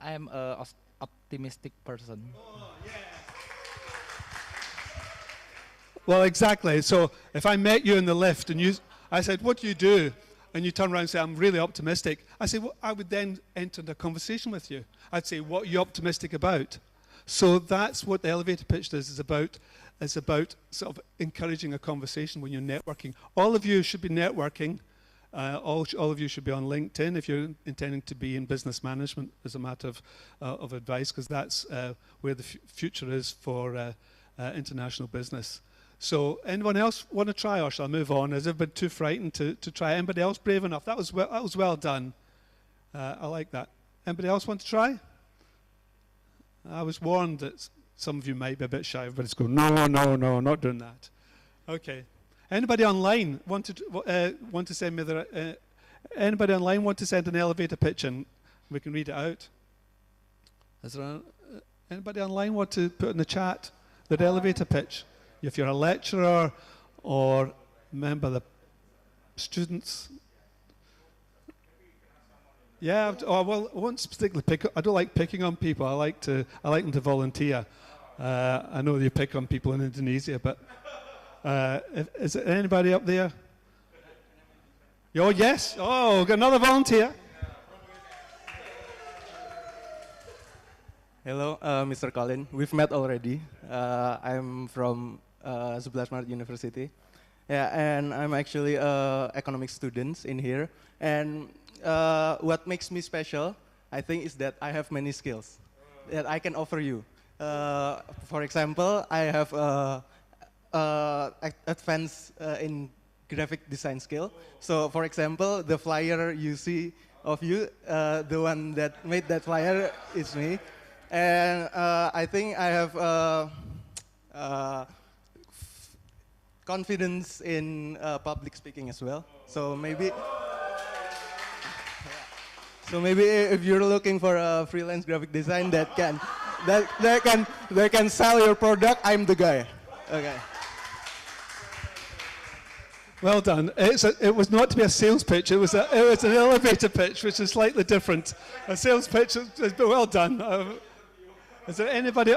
I am a optimistic person. Well, exactly. So if I met you in the lift and I said, what do you do? And you turn around and say, I'm really optimistic. I say, well, I would then enter into a conversation with you. I'd say, what are you optimistic about? So that's what the elevator pitch does, is about sort of encouraging a conversation when you're networking. All of you should be networking. All of you should be on LinkedIn if you're intending to be in business management as a matter of advice, because that's where the future is for international business. So anyone else want to try, or shall I move on? Has everybody too frightened to try? Anybody else brave enough? That was well done. I like that. Anybody else want to try? I was warned that some of you might be a bit shy. Everybody's going, no, not doing that. Okay. Anybody online want to send me anybody online want to send an elevator pitch in? We can read it out. Is there anybody online want to put in the chat their elevator pitch? If you're a lecturer or member of the students. Yeah, well, I won't particularly I don't like picking on people. I like them to volunteer. I know you pick on people in Indonesia, but is there anybody up there? Oh, yes. Oh, got another volunteer. Hello, Mr. Colin. We've met already. I'm from 11 Maret University. Yeah, and I'm actually an economics student in here. And what makes me special, I think, is that I have many skills that I can offer you. For example, I have advanced in graphic design skill. So, for example, the flyer you see of you, the one that made that flyer is me. And I think I have confidence in public speaking as well. So maybe if you're looking for a freelance graphic design that can sell your product, I'm the guy. Okay. Well done. It was not to be a sales pitch. It was an elevator pitch, which is slightly different. A sales pitch, well done. Is there anybody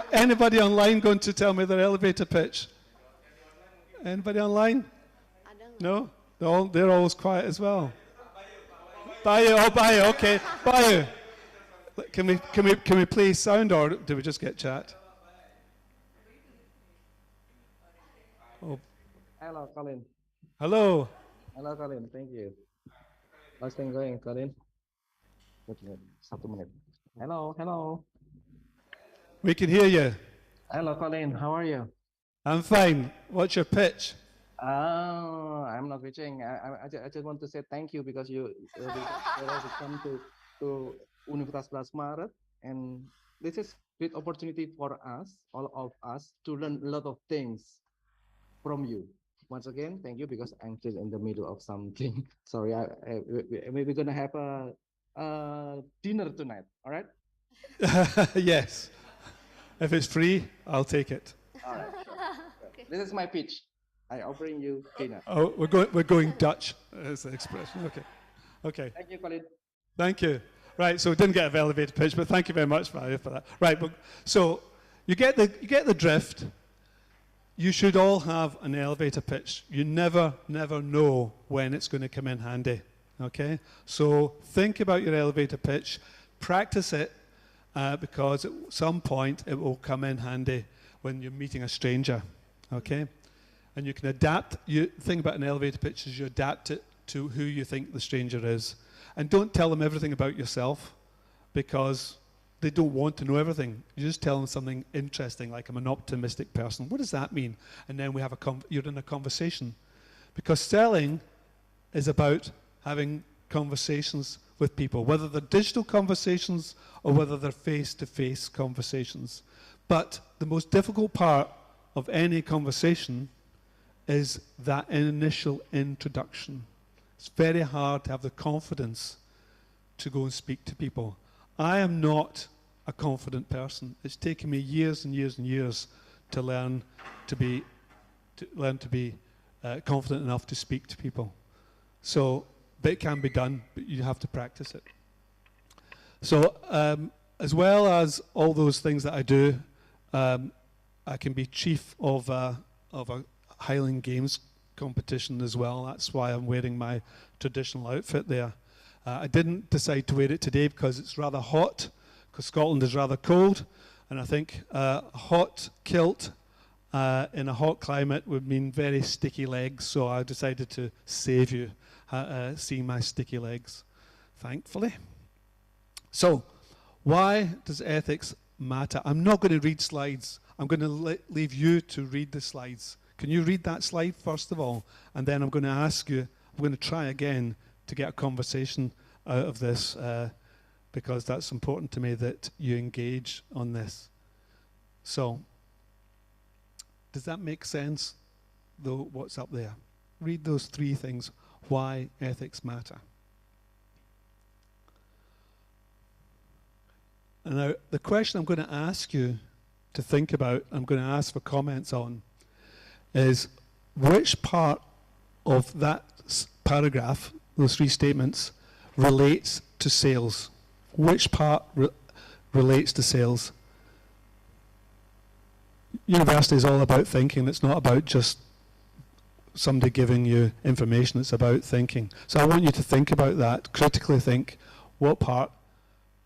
online going to tell me their elevator pitch? Anybody online? No? They're always quiet as well. Bayu, okay. Bayu. Can we play sound, or do we just get chat? Oh. Hello, Colin. Hello. Hello, Colin. Thank you. How's things going, Colin? Wait a minute. 1 minute. Hello. We can hear you. Hello, Colin. How are you? I'm fine. What's your pitch? I'm not pitching. I just want to say thank you because you come to Universitas 11 Maret, and this is great opportunity for us, all of us, to learn a lot of things from you. Once again, thank you, because I'm still in the middle of something. Sorry, we're gonna have a dinner tonight. All right? Yes. If it's free, I'll take it. All right. Sure. This is my pitch. I offering you dinner. Oh, we're going Dutch as the expression. Okay. Thank you, Colin. Thank you. Right, so we didn't get an elevator pitch, but thank you very much, Valia, for that. Right, so you get the drift. You should all have an elevator pitch. You never know when it's going to come in handy. Okay? So think about your elevator pitch, practice it, because at some point it will come in handy when you're meeting a stranger. Okay? And you can adapt. You think about an elevator pitch as you adapt it to who you think the stranger is. And don't tell them everything about yourself, because they don't want to know everything. You just tell them something interesting, like I'm an optimistic person. What does that mean? And then we have you're in a conversation. Because selling is about having conversations with people, whether they're digital conversations or whether they're face-to-face conversations. But the most difficult part of any conversation is that initial introduction. It's very hard to have the confidence to go and speak to people. I am not a confident person. It's taken me years and years and years to learn to be confident enough to speak to people. So, but it can be done, but you have to practice it. So, as well as all those things that I do, I can be chief of a Highland Games competition as well. That's why I'm wearing my traditional outfit there. I didn't decide to wear it today because it's rather hot, because Scotland is rather cold, and I think a hot kilt in a hot climate would mean very sticky legs, so I decided to save you seeing my sticky legs, thankfully. So, why does ethics matter? I'm not going to read slides. I'm going to leave you to read the slides. Can you read that slide first of all? And then I'm going to ask you, I'm going to try again to get a conversation out of this because that's important to me that you engage on this. So, does that make sense, though, what's up there? Read those three things, why ethics matter. And now, the question I'm going to ask you to think about, I'm going to ask for comments on, is which part of that paragraph, those three statements, relates to sales? Which part relates to sales? University is all about thinking. It's not about just somebody giving you information. It's about thinking. So I want you to think about that, critically think, what part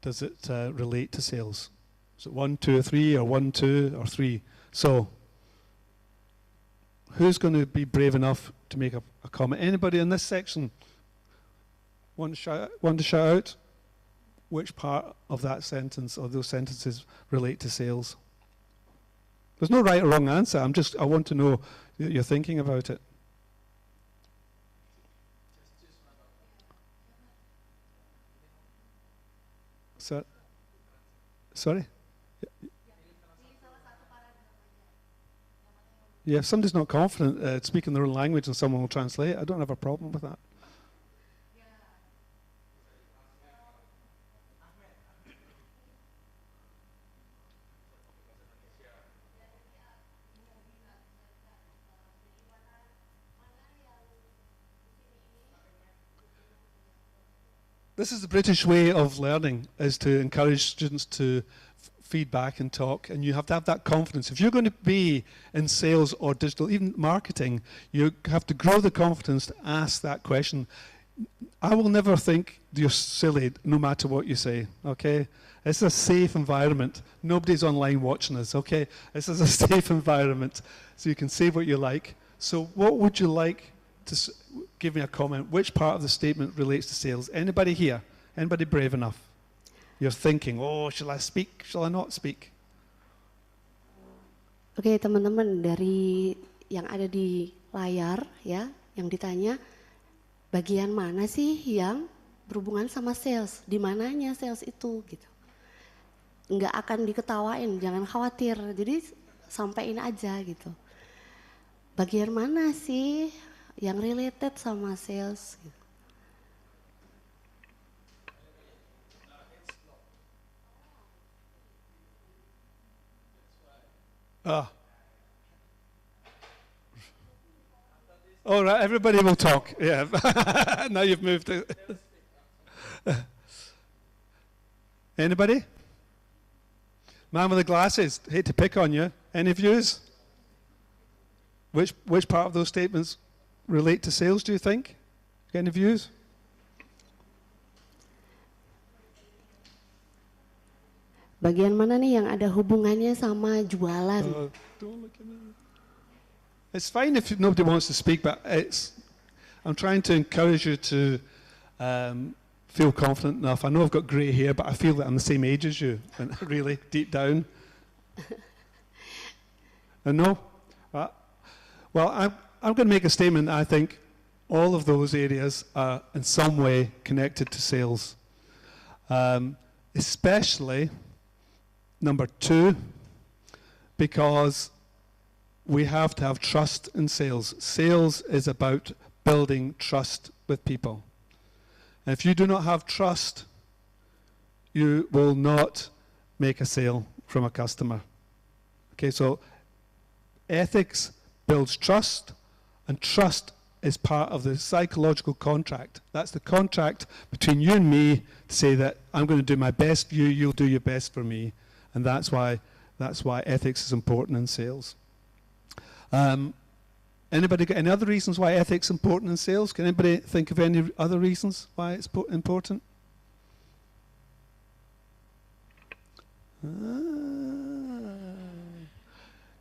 does it relate to sales? Is it 1, 2, or 3, or 1, 2, or 3? So, who's going to be brave enough to make a comment? Anybody in this section want to shout out? Which part of that sentence, or those sentences, relate to sales? There's no right or wrong answer. I want to know that you're thinking about it. Sorry? Yeah, if somebody's not confident speaking their own language and someone will translate, I don't have a problem with that. This is the British way of learning, is to encourage students to feedback and talk, and you have to have that confidence. If you're going to be in sales or digital, even marketing, you have to grow the confidence to ask that question. I will never think you're silly no matter what you say, okay? It's a safe environment. Nobody's online watching us, okay? This is a safe environment, so you can say what you like. So what would you like to give me a comment? Which part of the statement relates to sales? Anybody here? Anybody brave enough? You're thinking, oh, shall I speak? Shall I not speak? Oke, teman-teman, dari yang ada di layar ya, yang ditanya bagian mana sih yang berhubungan sama sales? Di mananya sales itu gitu. Nggak akan diketawain, jangan khawatir. Jadi sampaiin aja gitu. Bagian mana sih yang related sama sales gitu. All right, everybody will talk. Yeah, now you've moved to. Anybody? Man with the glasses. Hate to pick on you. Any views? Which part of those statements relate to sales? Do you think? Any views? Bagian mana nih yang ada hubungannya sama jualan? Don't look at me. It's fine if nobody wants to speak, but I'm trying to encourage you to feel confident enough. I know I've got grey hair, but I feel that I'm the same age as you, really, deep down. No? Well, I'm going to make a statement. I think all of those areas are in some way connected to sales, especially number 2, because we have to have trust in sales. Sales is about building trust with people. And if you do not have trust you will not make a sale from a customer. Okay, so ethics builds trust, and trust is part of the psychological contract. That's the contract between you and me to say that I'm going to do my best for you, you'll do your best for me, and that's why ethics is important in sales. Anybody got any other reasons why ethics is important in sales? Can anybody think of any other reasons why it's important?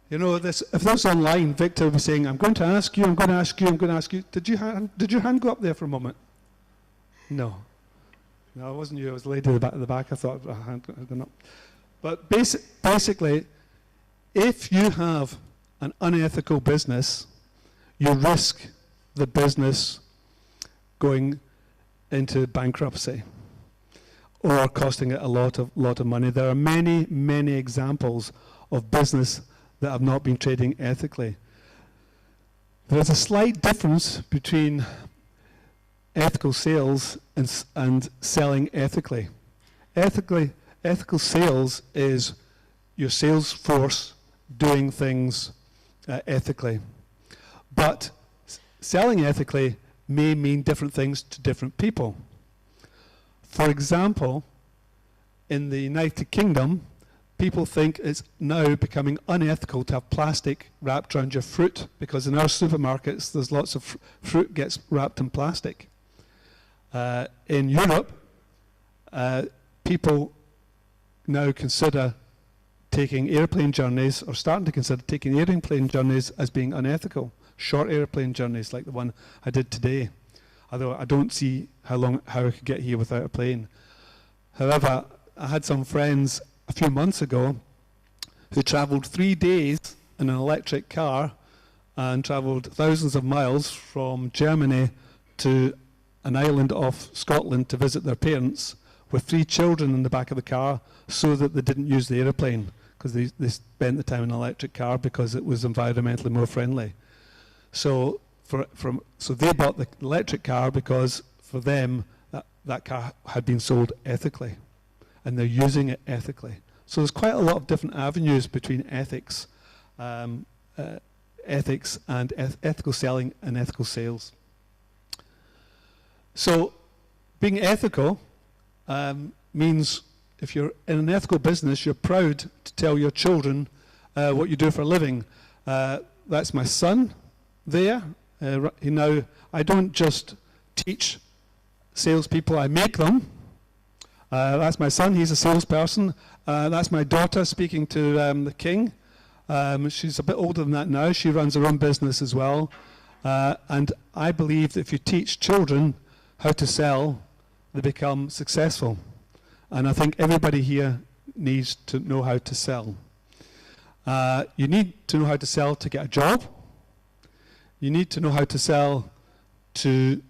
You know, if that's online, Victor will be saying, I'm going to ask you, I'm going to ask you, I'm going to ask you. Did your hand go up there for a moment? No. No, it wasn't you. It was the lady at the back. I thought a hand had gone up. But basically, if you have an unethical business, you risk the business going into bankruptcy or costing it a lot of money. There are many, many examples of business that have not been trading ethically. There's a slight difference between ethical sales and selling ethically. Ethical sales is your sales force doing things ethically. But selling ethically may mean different things to different people. For example, in the United Kingdom, people think it's now becoming unethical to have plastic wrapped around your fruit, because in our supermarkets there's lots of fruit gets wrapped in plastic. In Europe, people now consider taking airplane journeys, or starting to consider taking airplane journeys as being unethical. Short airplane journeys like the one I did today. Although I don't see how I could get here without a plane. However, I had some friends a few months ago who travelled 3 days in an electric car and travelled thousands of miles from Germany to an island off Scotland to visit their parents with 3 children in the back of the car so that they didn't use the aeroplane, because they spent the time in an electric car because it was environmentally more friendly. So they bought the electric car because for them that car had been sold ethically, and they're using it ethically. So there's quite a lot of different avenues between ethics, ethics and ethical selling and ethical sales. So being ethical means if you're in an ethical business, you're proud to tell your children what you do for a living. That's my son there. Now, I don't just teach salespeople, I make them. That's my son, he's a salesperson. That's my daughter speaking to the king. She's a bit older than that now. She runs her own business as well. And I believe that if you teach children how to sell, they become successful. And I think everybody here needs to know how to sell. You need to know how to sell to get a job. You need to know how to sell to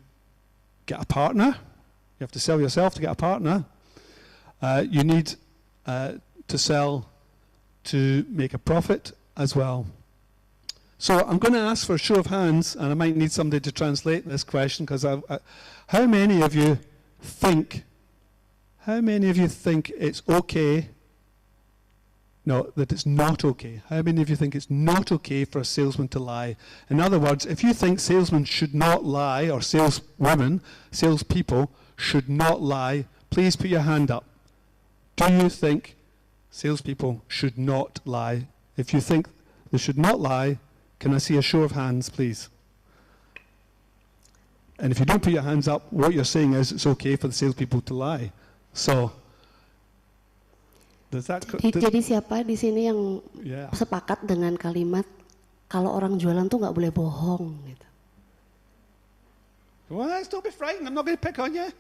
get a partner. You have to sell yourself to get a partner. You need to sell to make a profit as well. So I'm going to ask for a show of hands, and I might need somebody to translate this question, because how many of you think it's okay? No, that it's not okay. How many of you think it's not okay for a salesman to lie? In other words, if you think salesmen should not lie, or saleswomen, salespeople should not lie, please put your hand up. Do you think salespeople should not lie? If you think they should not lie, can I see a show of hands, please? And if you don't put your hands up, what you're saying is it's okay for the salespeople to lie. So, jadi siapa di sini yang sepakat dengan kalimat kalau orang jualan tuh nggak boleh bohong gitu? Well, don't be frightened. I'm not going to pick on you.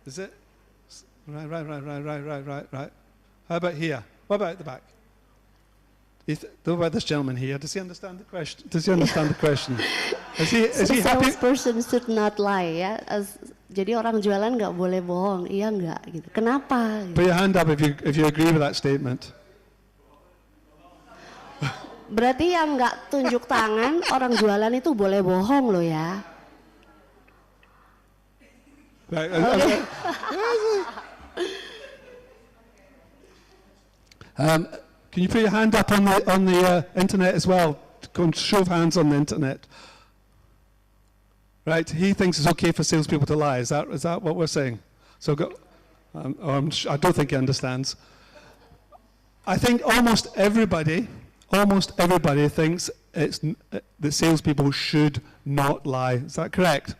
Is it? Right. How about here? What about the back? What about this gentleman here? Does he understand the question? Is he happy? Salesperson should not lie, ya. Jadi orang jualan nggak boleh bohong, iya nggak gitu. Kenapa? Put your hand up if you agree with that statement. Berarti yang nggak tunjuk tangan orang jualan itu boleh bohong loh ya. Right. Can you put your hand up on the internet as well? Go and show of hands on the internet. Right. He thinks it's okay for salespeople to lie. Is that what we're saying? So go. I don't think he understands. I think almost everybody thinks that salespeople should not lie. Is that correct?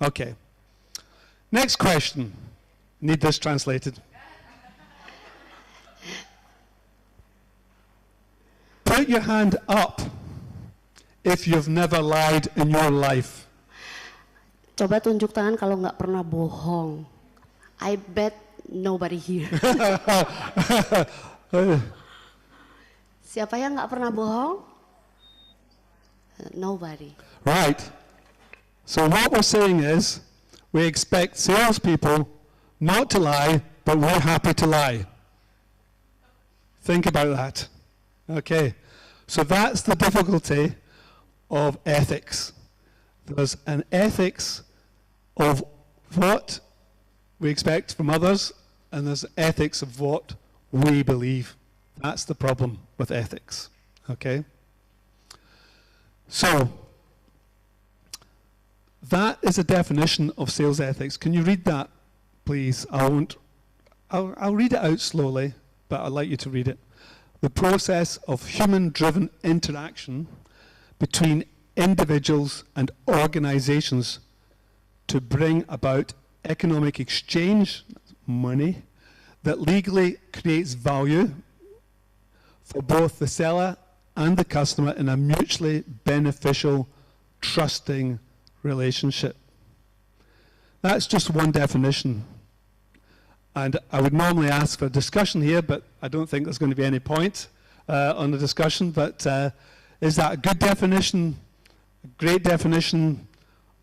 Okay. Next question. Need this translated. Put your hand up if you've never lied in your life. Coba tunjuk tangan kalau nggak pernah bohong. I bet nobody here. Siapa yang nggak pernah bohong? Nobody. Right. So what we're saying is, we expect salespeople not to lie, but we're happy to lie. Think about that. Okay. So that's the difficulty of ethics. There's an ethics of what we expect from others, and there's ethics of what we believe. That's the problem with ethics. Okay? So, that is a definition of sales ethics. Can you read that, please? I'll read it out slowly, but I'd like you to read it. The process of human-driven interaction between individuals and organizations to bring about economic exchange, money, that legally creates value for both the seller and the customer in a mutually beneficial, trusting relationship. That's just one definition. And I would normally ask for a discussion here, but I don't think there's going to be any point on the discussion. But is that a good definition, a great definition,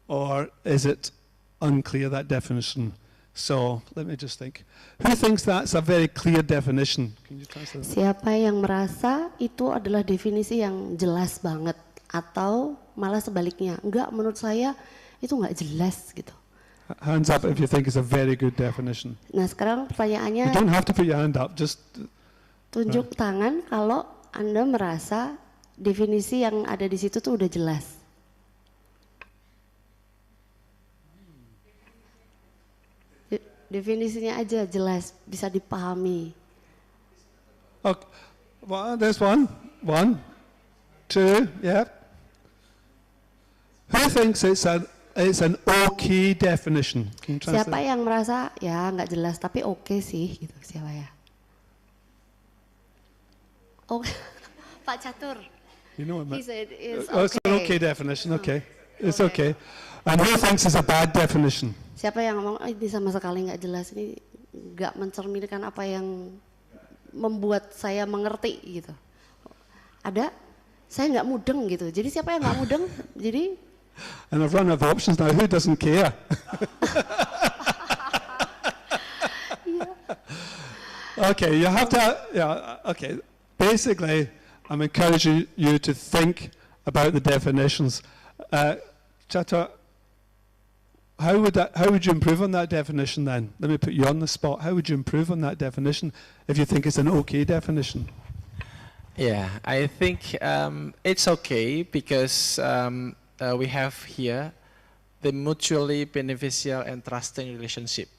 or is it unclear, that definition? So let me just think. Who thinks that's a very clear definition? Can you translate that? Siapa yang merasa itu adalah definisi yang jelas banget, atau malah sebaliknya? Enggak, menurut saya itu enggak jelas gitu. Hands up if you think it's a very good definition. Nah, sekarang pertanyaannya, You don't have to put your hand up, just tunjuk tangan kalau Anda merasa definisi yang ada di situ tuh udah jelas. Definisinya aja jelas, bisa dipahami. Okay. Well, there's one, two, yeah. Who thinks it's an okay definition? Can you translate? Siapa yang merasa ya nggak jelas tapi oke sih gitu, siapa ya? Oh, Pak Catur. You know what He said it's It's an okay definition. Okay, it's okay. And who thinks it's a bad definition? Siapa yang ngomong ini sama sekali nggak jelas, ini nggak mencerminkan apa yang membuat saya mengerti gitu. Ada? Saya nggak mudeng gitu. Jadi siapa yang nggak mudeng? Jadi And I've run out of options now. Who doesn't care? Okay, you have to. Yeah. Okay. Basically, I'm encouraging you to think about the definitions. Chata, how would you improve on that definition then? Let me put you on the spot. How would you improve on that definition if you think it's an okay definition? Yeah, I think it's okay because we have here the mutually beneficial and trusting relationship.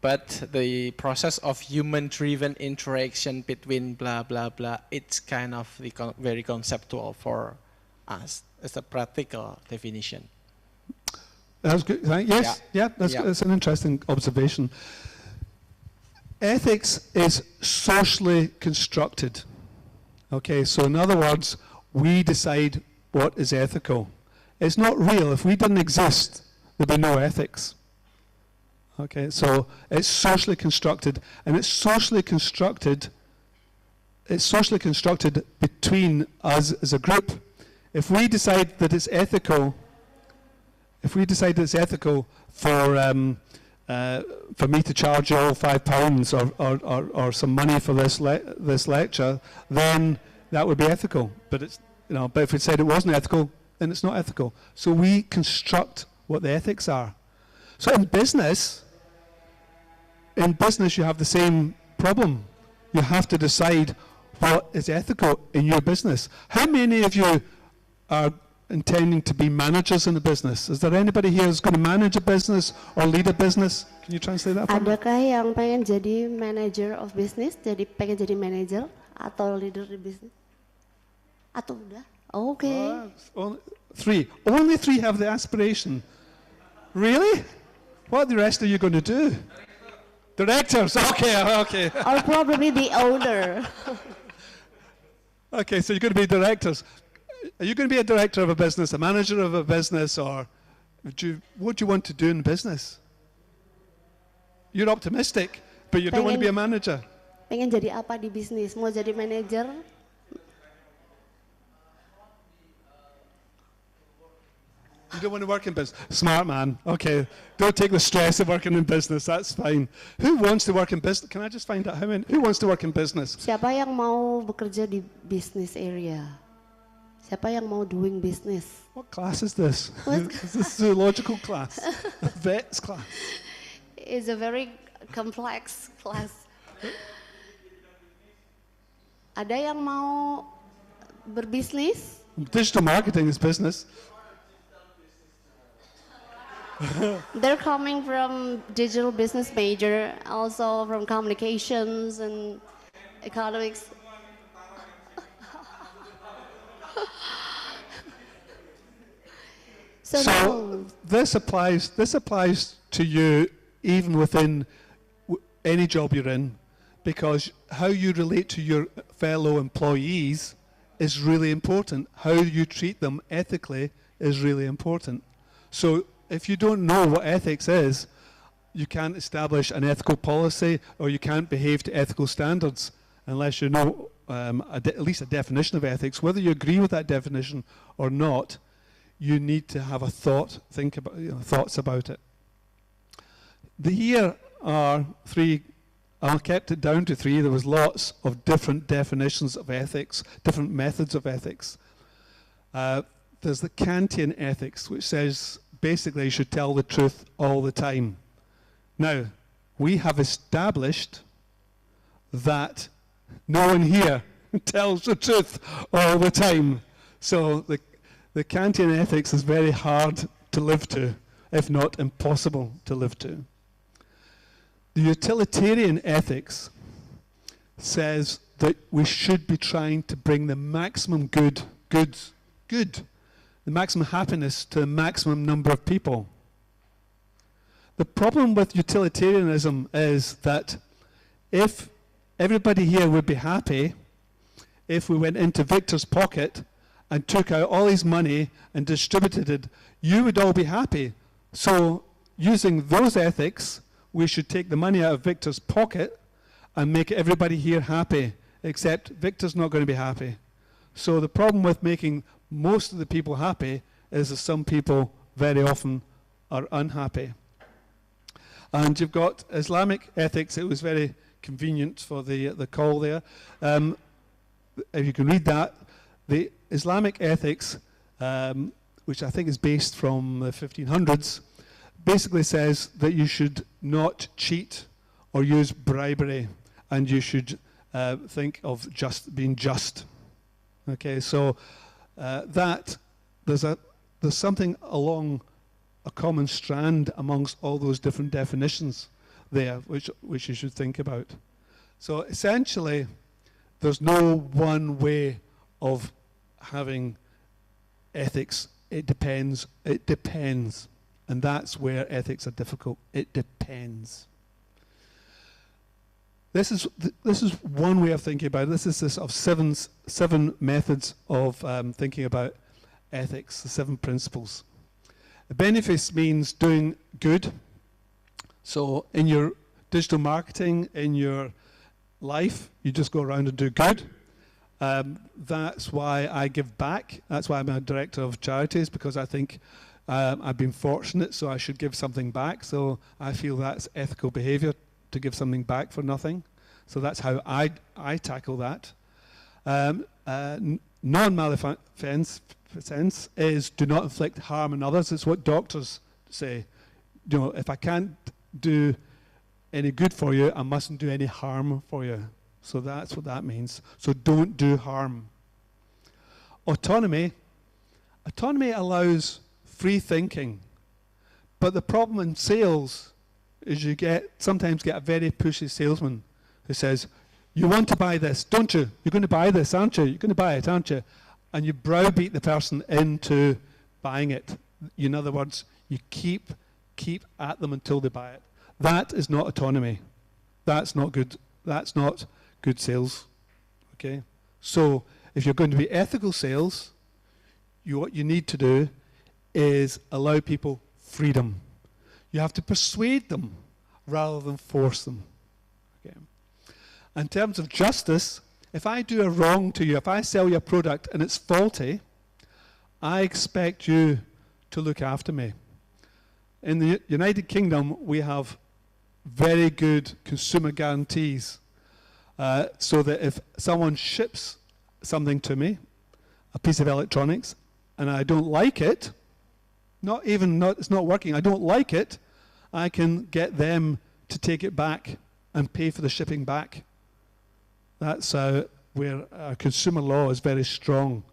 But the process of human-driven interaction between blah, blah, blah, it's kind of very conceptual for us. It's a practical definition. That's good. Yes, yeah, that's an interesting observation. Ethics is socially constructed. Okay, so in other words, we decide what is ethical. It's not real. If we didn't exist, there'd be no ethics. Okay, so it's socially constructed, and it's socially constructed between us as a group. If we decide that it's ethical, for me to charge you all £5 or some money for this lecture, then that would be ethical. But it's but if we said it wasn't ethical, then it's not ethical. So we construct what the ethics are. So in business you have the same problem. You have to decide what is ethical in your business. How many of you are intending to be managers in a business? Is there anybody here who's going to manage a business or lead a business? Can you translate that for me? Adakah yang pengen jadi manager of business, pengen jadi manager atau leader di bisnis? Atau udah? Okay. Only three have the aspiration. Really? What are the rest of you going to do? Directors. Okay. Or probably the owner. Okay, so you're going to be directors. Are you going to be a director of a business, a manager of a business, or what do you want to do in business? You're optimistic, but you don't want to be a manager. Pengen jadi apa di bisnis? Mau jadi manager? You don't want to work in business. Smart man. Okay. Don't take the stress of working in business. That's fine. Who wants to work in business? Can I just find out who wants to work in business? Siapa yang mau bekerja di business area? Siapa yang mau doing business? What class is this? Is this a zoological class? A vet's class? It's a very complex class. Ada yang mau berbisnis? Digital marketing is business. They're coming from digital business major, also from communications and economics. So this applies to you even within any job you're in, because how you relate to your fellow employees is really important. How you treat them ethically is really important. So if you don't know what ethics is, you can't establish an ethical policy, or you can't behave to ethical standards unless you know at least a definition of ethics. Whether you agree with that definition or not, you need to have a think about thoughts about it. Here are three. I kept it down to three. There was lots of different definitions of ethics, different methods of ethics. There's the Kantian ethics, which says basically you should tell the truth all the time. Now, we have established that no one here tells the truth all the time. So the Kantian ethics is very hard to live to, if not impossible to live to. The utilitarian ethics says that we should be trying to bring the maximum good, the maximum happiness to the maximum number of people. The problem with utilitarianism is that if everybody here would be happy if we went into Victor's pocket and took out all his money and distributed it, you would all be happy. So using those ethics, we should take the money out of Victor's pocket and make everybody here happy, except Victor's not going to be happy. So the problem with making most of the people happy is that some people very often are unhappy. And you've got Islamic ethics. It was very convenient for the call there. If you can read that, the Islamic ethics, which I think is based from the 1500s, basically says that you should not cheat or use bribery, and you should think of being just. Okay, so there's something along a common strand amongst all those different definitions there, which you should think about. So essentially, there's no one way of having ethics. It depends. And that's where ethics are difficult. It depends. This is one way of thinking about it. This is of seven methods of thinking about ethics, the 7 principles. Benefice means doing good. So in your digital marketing, in your life, you just go around and do good. That's why I give back. That's why I'm a director of charities, because I think I've been fortunate, so I should give something back. So I feel that's ethical behavior, to give something back for nothing. So that's how I tackle that. Non-malfeasance is do not inflict harm on others. It's what doctors say. you know, if I can't do any good for you, I mustn't do any harm for you. So that's what that means. So don't do harm. Autonomy allows free thinking. But the problem in sales is you sometimes get a very pushy salesman who says, you want to buy this, don't you? You're going to buy this, aren't you? You're going to buy it, aren't you? And you browbeat the person into buying it. In other words, you keep at them until they buy it. That is not autonomy. That's not good. That's not good sales. Okay? So if you're going to be ethical sales, what you need to do is allow people freedom. You have to persuade them rather than force them. Okay. In terms of justice, if I do a wrong to you, if I sell you a product and it's faulty, I expect you to look after me. In the United Kingdom, we have very good consumer guarantees, so that if someone ships something to me, a piece of electronics, and I don't like it, it's not working, I don't like it, I can get them to take it back and pay for the shipping back. That's where our consumer law is very strong,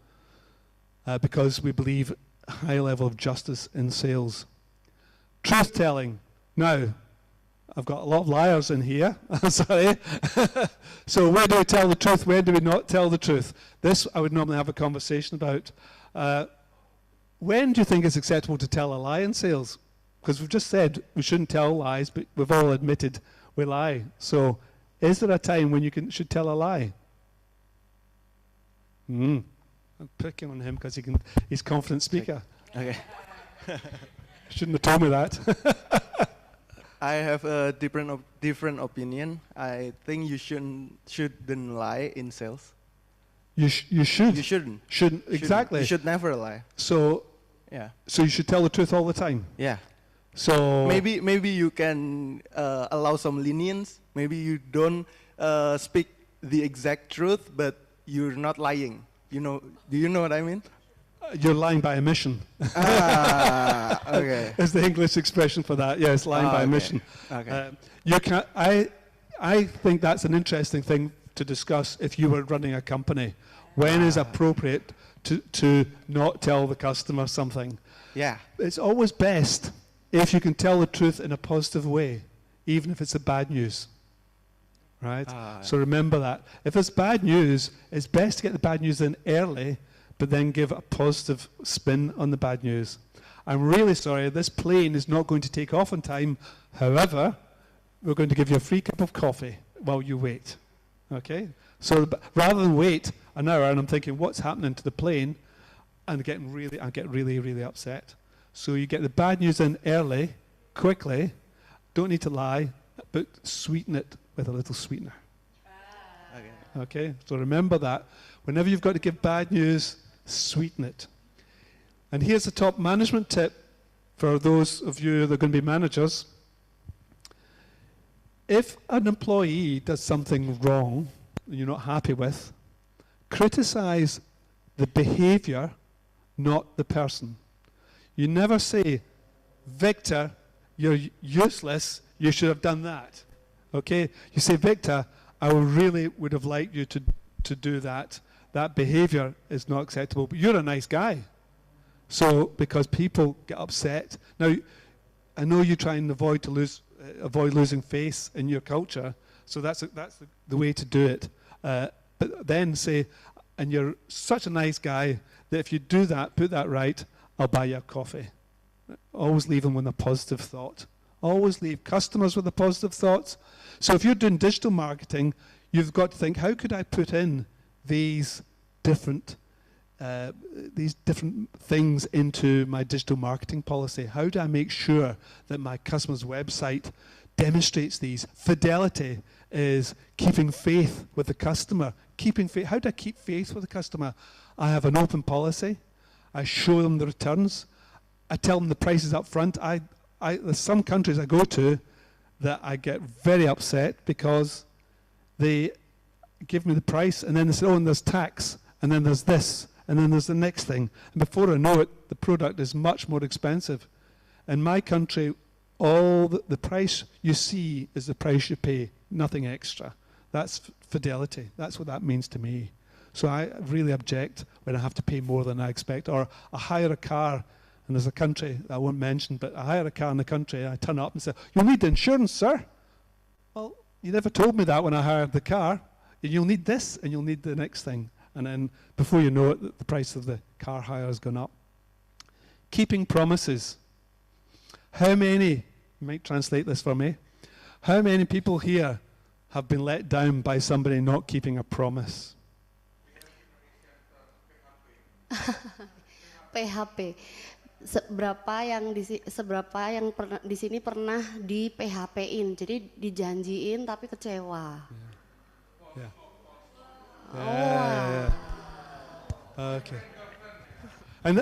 because we believe a high level of justice in sales. Truth-telling. Now, I've got a lot of liars in here. Sorry. So where do we tell the truth? Where do we not tell the truth? This I would normally have a conversation about. When do you think it's acceptable to tell a lie in sales? Because we've just said we shouldn't tell lies, but we've all admitted we lie. So is there a time when you should tell a lie? I'm picking on him because he's a confident speaker. Okay. Shouldn't have told me that. I have a different opinion. I think you shouldn't lie in sales. You should. You shouldn't. Shouldn't, exactly. You should never lie. So, yeah. So you should tell the truth all the time. Yeah. So maybe you can allow some lenience. Maybe you don't speak the exact truth, but you're not lying. You know? Do you know what I mean? You're lying by omission. Okay. Is the English expression for that? Yes, lying by omission. Okay. I think that's an interesting thing to discuss if you were running a company. When is appropriate to not tell the customer something? Yeah. It's always best if you can tell the truth in a positive way, even if it's the bad news. Right? So remember that. If it's bad news, it's best to get the bad news in early, but then give a positive spin on the bad news. I'm really sorry, this plane is not going to take off on time. However, we're going to give you a free cup of coffee while you wait. Okay? So rather than wait an hour and I'm thinking, what's happening to the plane? And I get really, really upset. So you get the bad news in early, quickly, don't need to lie, but sweeten it with a little sweetener. Okay? So remember that. Whenever you've got to give bad news, sweeten it. And here's a top management tip for those of you that are going to be managers. If an employee does something wrong that you're not happy with, criticize the behavior, not the person. You never say, Victor, you're useless, you should have done that. Okay? You say, Victor, I really would have liked you to do that. That behavior is not acceptable, but you're a nice guy. So, because people get upset. Now, I know you try and avoid losing face in your culture, so that's the way to do it. But then say, and you're such a nice guy that if you do that, put that right, I'll buy you a coffee. Always leave them with a positive thought. Always leave customers with a positive thought. So if you're doing digital marketing, you've got to think, how could I put in these different things into my digital marketing policy? How do I make sure that my customer's website demonstrates these? Fidelity is keeping faith with the customer. Keeping faith. How do I keep faith with the customer? I have an open policy. I show them the returns. I tell them the prices up front. There's some countries I go to that I get very upset because they give me the price and then they say, oh, and there's tax, and then there's this, and then there's the next thing. And before I know it, the product is much more expensive. In my country, all the price you see is the price you pay, nothing extra. That's fidelity. That's what that means to me. So I really object when I have to pay more than I expect. Or I hire a car, and there's a country I won't mention, but I hire a car in the country, and I turn up and say, "You'll need the insurance, sir." Well, you never told me that when I hired the car. You'll need this, and you'll need the next thing. And then before you know it, the price of the car hire has gone up. Keeping promises. How many, you might translate this for me, how many people here have been let down by somebody not keeping a promise? PHP. Seberapa yang di sini pernah di PHP-in, jadi dijanjiin tapi kecewa. Yeah. Oh, wow. Okay. And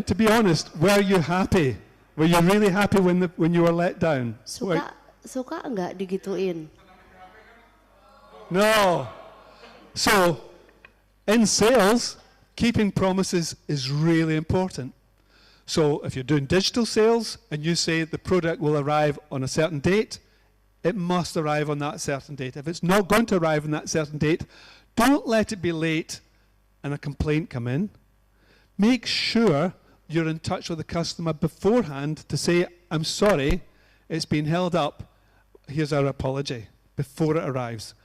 to be honest, were you happy? Were you really happy when you were let down? Suka enggak digituin? No. So, in sales, keeping promises is really important. So, if you're doing digital sales and you say the product will arrive on a certain date, it must arrive on that certain date. If it's not going to arrive on that certain date, don't let it be late and a complaint come in. Make sure you're in touch with the customer beforehand to say, "I'm sorry, it's been held up. Here's our apology," before it arrives.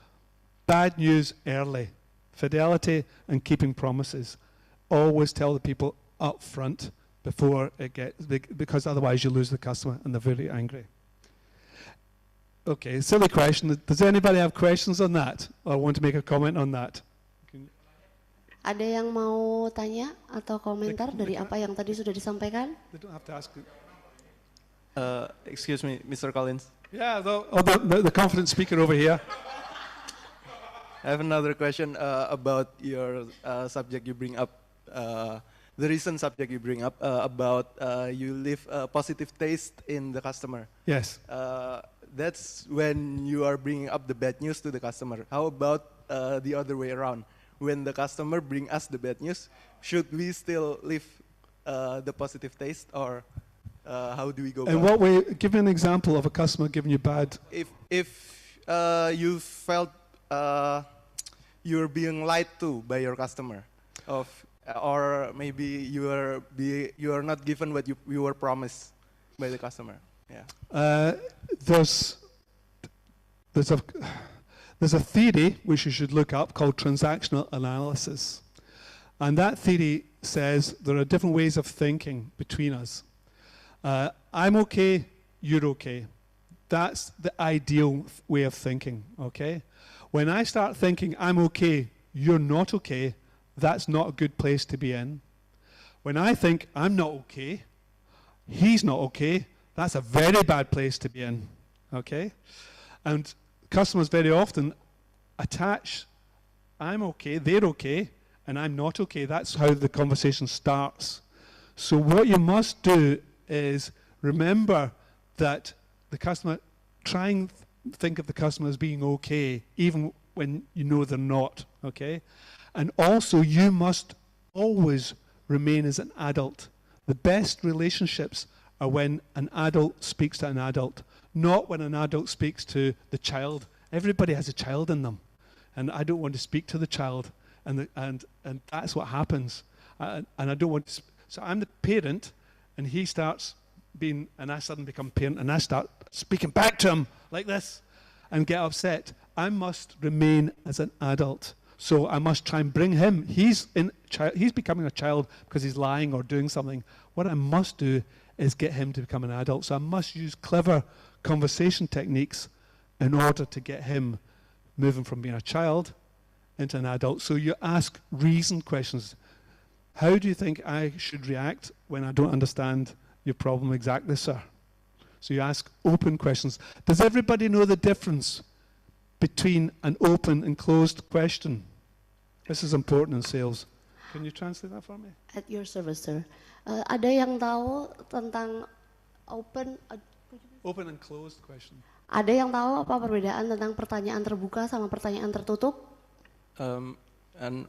Bad news early. Fidelity and keeping promises. Always tell the people up front before it gets, because otherwise you lose the customer and they're very angry. Okay, silly question. Does anybody have questions on that or want to make a comment on that? Ada yang mau tanya atau komentar dari apa yang tadi sudah disampaikan? They don't have to ask. Excuse me, Mr. Collins. Yeah, the confident speaker over here. I have another question about your subject you bring up, the recent subject you bring up about you leave a positive taste in the customer. Yes. That's when you are bringing up the bad news to the customer. How about the other way around? When the customer bring us the bad news, should we still leave the positive taste, or how do we go? In what way? Give me an example of a customer giving you bad. If you felt you're being lied to by your customer, or maybe you are not given what you were promised by the customer. Yeah. There's a theory which you should look up called transactional analysis. And that theory says there are different ways of thinking between us. I'm okay, you're okay. That's the ideal way of thinking, okay? When I start thinking I'm okay, you're not okay, that's not a good place to be in. When I think I'm not okay, he's not okay, that's a very bad place to be in, okay? And customers very often attach I'm okay, they're okay, and I'm not okay. That's how the conversation starts. So what you must do is remember that the customer, try and think of the customer as being okay, even when you know they're not, okay? And also you must always remain as an adult. The best relationships are when an adult speaks to an adult, not when an adult speaks to the child. Everybody has a child in them, and I don't want to speak to the child, and that's what happens. And I don't want to. So I'm the parent, and he starts being, and I suddenly become parent, and I start speaking back to him like this, and get upset. I must remain as an adult. So I must try and bring him. He's becoming a child because he's lying or doing something. What I must do is get him to become an adult. So I must use clever conversation techniques in order to get him moving from being a child into an adult. So you ask reasoned questions. How do you think I should react when I don't understand your problem exactly, sir? So you ask open questions. Does everybody know the difference between an open and closed question? This is important in sales. Can you translate that for me? At your service, sir. Ada yang tahu tentang open and closed question. Ada yang tahu apa perbedaan tentang pertanyaan terbuka sama pertanyaan tertutup? And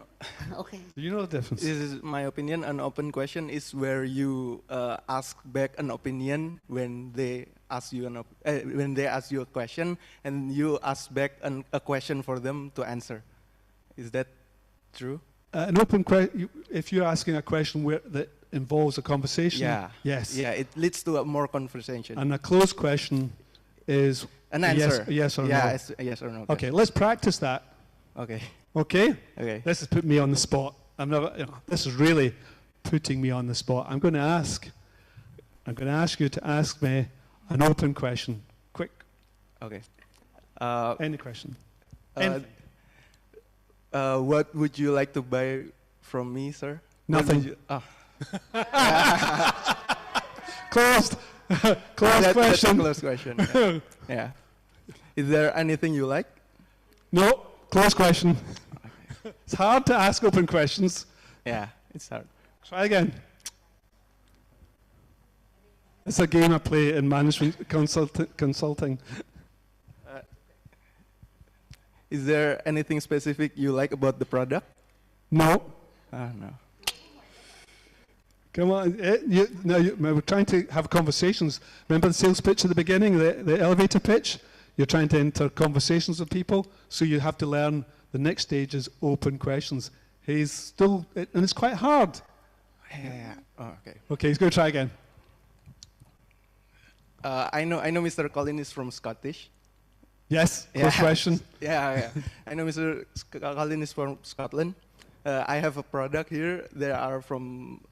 Okay. Do you know the difference? this is my opinion. An open question is where you ask back an opinion when they ask you when they ask you a question, and you ask back a question for them to answer. Is that true? An open question, if you're asking a question that involves a conversation, Yeah. yes. Yeah, it leads to a more conversation. And a closed question is An a answer. yes or Yeah, no. it's a yes or no. Okay, let's practice that. Okay. Okay? Okay. This has put me on the spot. This is really putting me on the spot. I'm going to ask you to ask me an open question. Quick. Okay. Any question. What would you like to buy from me, sir? Nothing. Closed. Closed question. Closed question. Yeah. Yeah. Is there anything you like? No. Closed question. It's hard to ask open questions. Yeah, it's hard. Try again. It's a game I play in management consulting. Is there anything specific you like about the product? No. No. Come on. We're trying to have conversations. Remember the sales pitch at the beginning, the elevator pitch? You're trying to enter conversations with people, so you have to learn the next stage is open questions. He's still, and it's quite hard. Yeah. Oh, okay. Okay, he's going to try again. I know Mr. Colin is from Scottish. Yes, close question. Yeah. I know Mr. Colin is from Scotland. I have a product here. They are from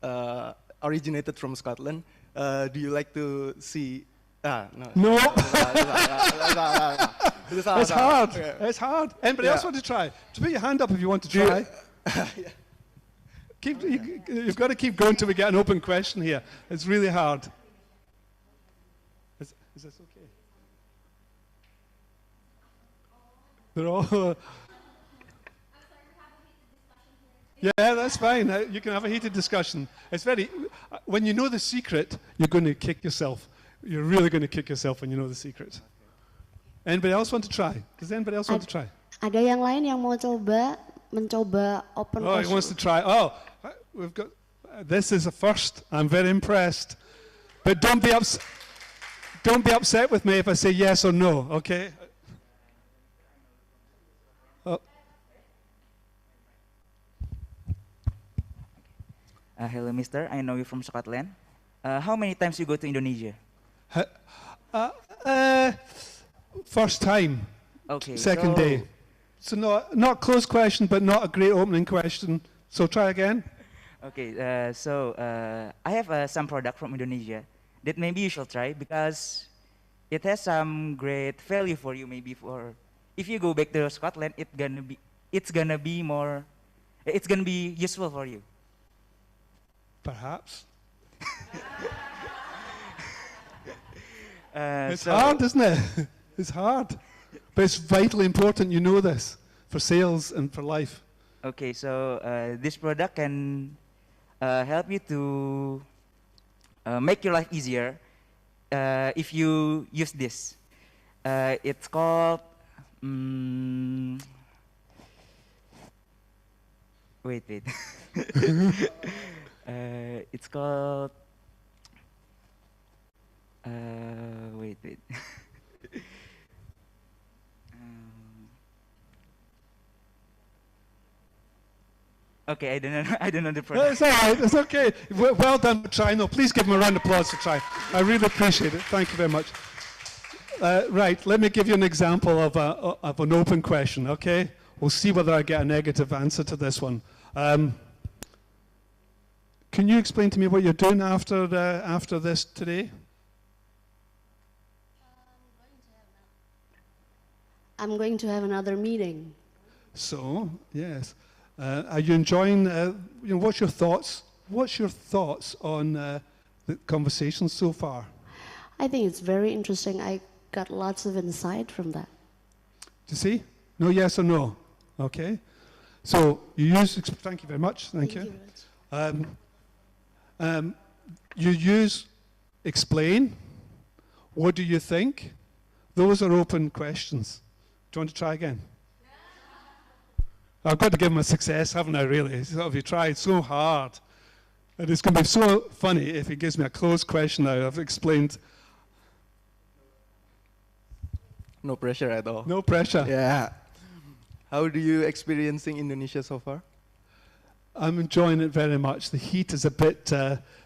originated from Scotland. Do you like to see? No. It's hard. It's hard. Anybody else want to try? Just put your hand up if you want to try. You've got to keep going till we get an open question here. It's really hard. Is this okay? They're all. Yeah, that's fine. You can have a heated discussion. It's when you know the secret, you're going to kick yourself. You're really going to kick yourself when you know the secret. Anybody else want to try? Does anybody else want to try? Ada yang lain yang mau mencoba open question? He wants to try. Oh, we've got. This is a first. I'm very impressed. But don't be upset. Don't be upset with me if I say yes or no. Okay. Hello, mister. I know you from Scotland. How many times you go to Indonesia? First time. Okay. Second day. So not close question, but not a great opening question. So try again. Okay. I have some product from Indonesia that maybe you should try because it has some great value for you. Maybe for if you go back to Scotland, it's gonna be useful for you. Perhaps. It's hard, isn't it? It's hard. But it's vitally important you know this for sales and for life. Okay, so this product can help you to make your life easier if you use this. It's called... wait. It's called... wait. Okay, I don't know the product. It's all right. It's okay. Well done for trying. No, please give him a round of applause for trying. I really appreciate it. Thank you very much. Right, let me give you an example of an open question, okay? We'll see whether I get a negative answer to this one. Can you explain to me what you're doing after this today? I'm going to have another meeting. So, yes. Are you enjoying, what's your thoughts? What's your thoughts on the conversation so far? I think it's very interesting. I got lots of insight from that. Do you see? No yes or no? Okay. So you use, thank you very much. Thank you. You use explain. What do you think? Those are open questions. Do you want to try again? I've got to give him a success, haven't I, really? So if he tried so hard. And it's going to be so funny if he gives me a closed question now. I've explained. No pressure at all. No pressure. Yeah. How do you experiencing Indonesia so far? I'm enjoying it very much. The heat is a bit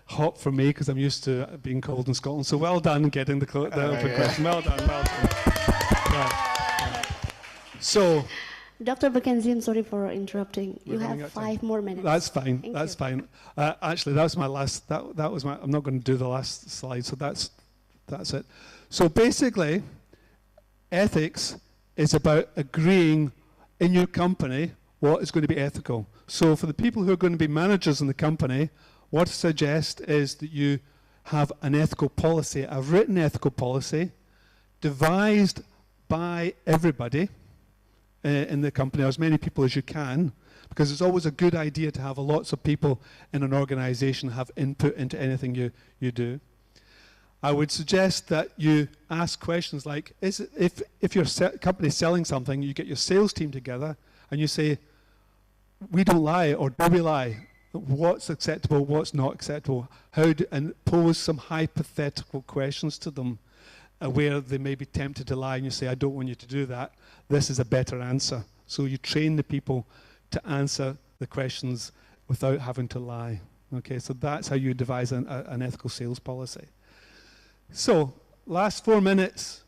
hot for me because I'm used to being cold in Scotland. So well done getting the open question. Well done, well done. Yeah. So, Dr. Mckenzie, I'm sorry for interrupting. You have 5 more minutes. That's fine. Thank That's you. fine. Actually, that was my last. That was my. I'm not going to do the last slide. So that's it. So basically, ethics is about agreeing in your company what is going to be ethical. So for the people who are going to be managers in the company, what I suggest is that you have an ethical policy, a written ethical policy, devised by everybody in the company, or as many people as you can, because it's always a good idea to have lots of people in an organization have input into anything you do. I would suggest that you ask questions like, if your company is selling something, you get your sales team together and you say, we don't lie, or do we lie? What's acceptable, what's not acceptable? And pose some hypothetical questions to them where they may be tempted to lie, and you say, I don't want you to do that. This is a better answer. So you train the people to answer the questions without having to lie. Okay, so that's how you devise an ethical sales policy. So, last 4 minutes.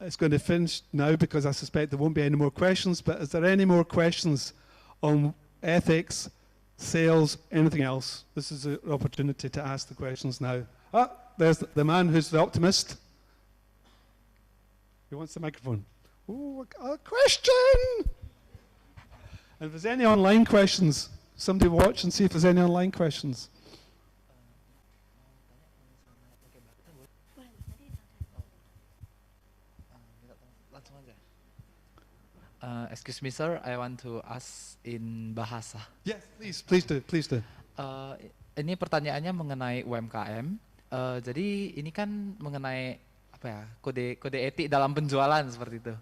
It's going to finish now because I suspect there won't be any more questions, but is there any more questions on ethics, sales, anything else? This is an opportunity to ask the questions now. Ah, there's the man who's the optimist. Who wants the microphone? Ooh, a question! And if there's any online questions, somebody watch and see if there's any online questions. Excuse me, sir. I want to ask in bahasa. Yes, please do. Ini pertanyaannya mengenai UMKM. Jadi ini kan mengenai apa ya, kode etik dalam penjualan seperti itu.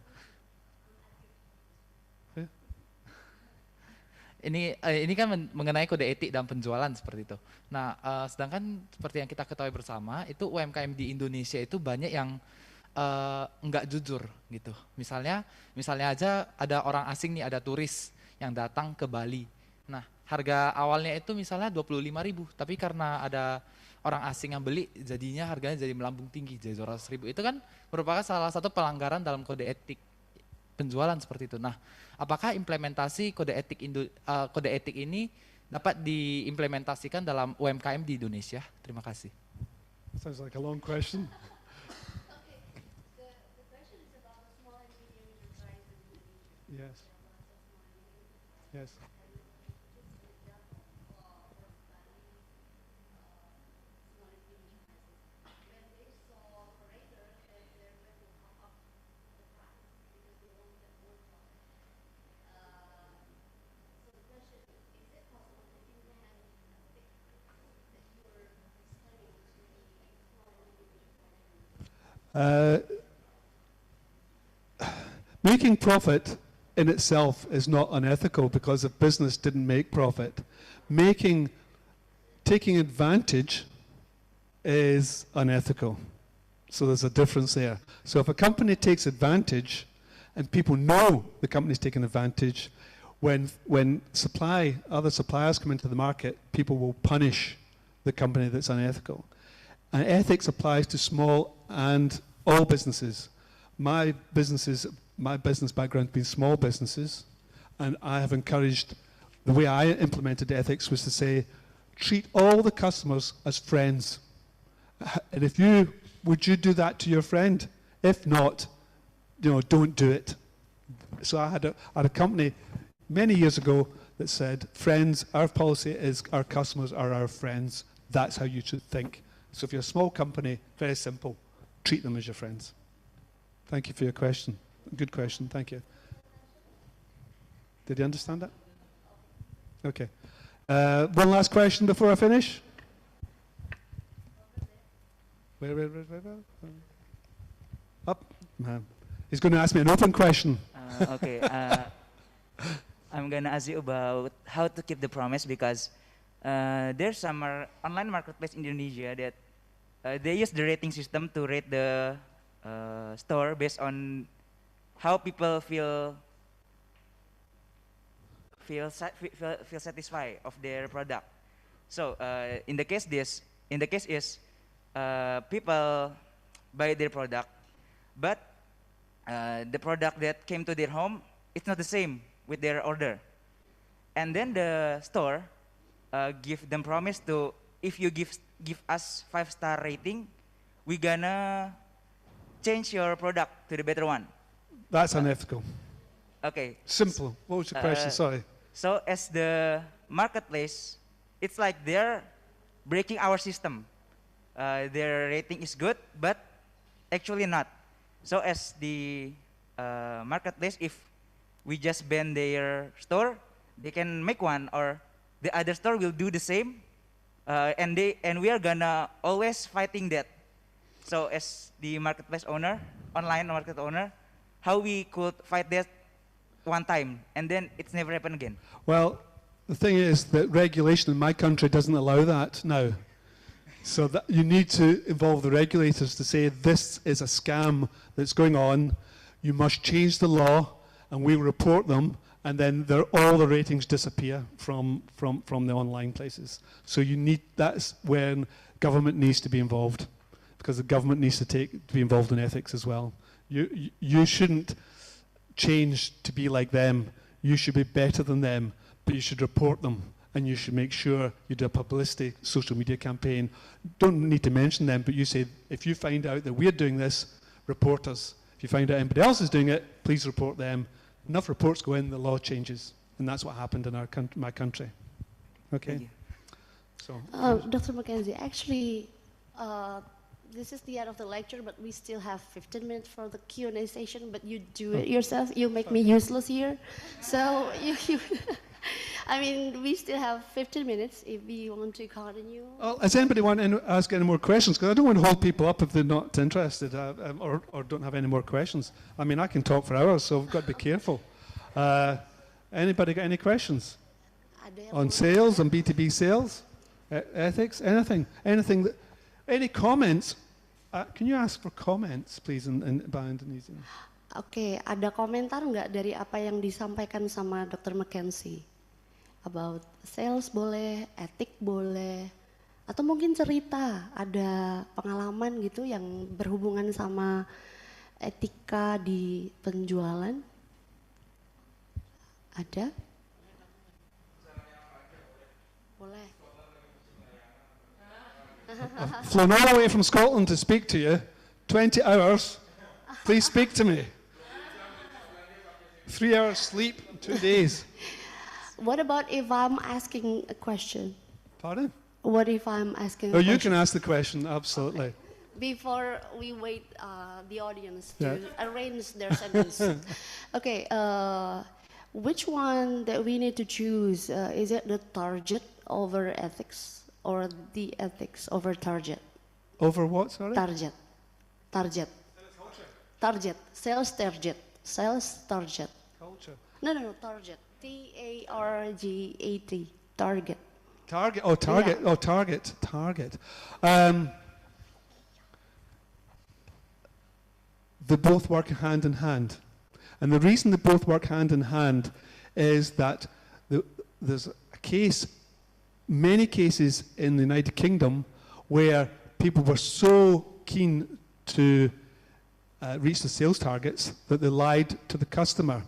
Ini kan mengenai kode etik dalam penjualan seperti itu. Nah, sedangkan seperti yang kita ketahui bersama, itu UMKM di Indonesia itu banyak yang nggak jujur gitu. Misalnya aja ada orang asing nih, ada turis yang datang ke Bali. Nah, harga awalnya itu misalnya 25.000, tapi karena ada orang asing yang beli, jadinya harganya jadi melambung tinggi, jadi 200.000. Itu kan merupakan salah satu pelanggaran dalam kode etik penjualan seperti itu. Nah, apakah implementasi kode etik ini dapat diimplementasikan dalam UMKM di Indonesia? Terima kasih. Sounds like a long question. Yes. Yes. Making profit in itself is not unethical because if business didn't make profit. Taking advantage is unethical. So there's a difference there. So if a company takes advantage and people know the company's taking advantage, when other suppliers come into the market, people will punish the company that's unethical. And ethics applies to small and all businesses. My business background has been small businesses, and I have encouraged, the way I implemented ethics was to say, treat all the customers as friends. And would you do that to your friend? If not, don't do it. So I had a company many years ago that said, friends, our policy is our customers are our friends. That's how you should think. So if you're a small company, very simple, treat them as your friends. Thank you for your question. Good question, thank you. Did you understand that? Okay. One last question before I finish. Where? Up. He's going to ask me an open question. Okay. I'm gonna ask you about how to keep the promise, because there's some online marketplace in Indonesia that they use the rating system to rate the store based on how people feel satisfied of their product. So in the case is people buy their product, but the product that came to their home, it's not the same with their order. And then the store give them promise to, if you give us 5-star rating, we gonna change your product to the better one. That's unethical. Okay. Simple. What was your question? Sorry. So as the marketplace, it's like they're breaking our system. Their rating is good, but actually not. So as the marketplace, if we just ban their store, they can make one, or the other store will do the same, and we are gonna always fighting that. So as the marketplace owner, online market owner, how we could fight that one time, and then it's never happened again? Well, the thing is that regulation in my country doesn't allow that now. So that you need to involve the regulators to say this is a scam that's going on. You must change the law, and we report them, and then all the ratings disappear from the online places. So that's when government needs to be involved, because the government needs to be involved in ethics as well. You shouldn't change to be like them. You should be better than them, but you should report them, and you should make sure you do a publicity social media campaign. Don't need to mention them, but you say, if you find out that we're doing this, report us. If you find out anybody else is doing it, please report them. Enough reports go in, the law changes. And that's what happened in my country. Okay? So, Dr. Mckenzie, actually, this is the end of the lecture, but we still have 15 minutes for the Q&A session, but you do it yourself. You make me useless here. So, I mean, we still have 15 minutes if we want to continue. Well, does anybody want to ask any more questions? Because I don't want to hold people up if they're not interested or don't have any more questions. I mean, I can talk for hours, so we've got to be careful. Anybody got any questions? On sales, on B2B sales, ethics, anything? Any comments? Can you ask for comments, please, by Indonesian? Oke, ada komentar nggak dari apa yang disampaikan sama Dr. Mckenzie? About sales boleh, etik boleh, atau mungkin cerita, ada pengalaman gitu yang berhubungan sama etika di penjualan? Ada? Boleh. I've flown all the way from Scotland to speak to you, 20 hours. Please speak to me. 3 hours sleep, 2 days. What about if I'm asking a question? Pardon? What if I'm asking a Oh, question? you can ask the question, absolutely. Before we wait the audience to arrange their sentence. Okay, which one that we need to choose? Is it the target over ethics or the ethics over target? Over what, sorry? Target. Target. Target. Sales target. Sales target. Culture. No, target. T-A-R-G-A-T. Target. Target. Oh, target. Yeah. Oh, target. Target. They both work hand in hand. And the reason they both work hand in hand is that there's a case, many cases in the United Kingdom where people were so keen to reach the sales targets that they lied to the customer,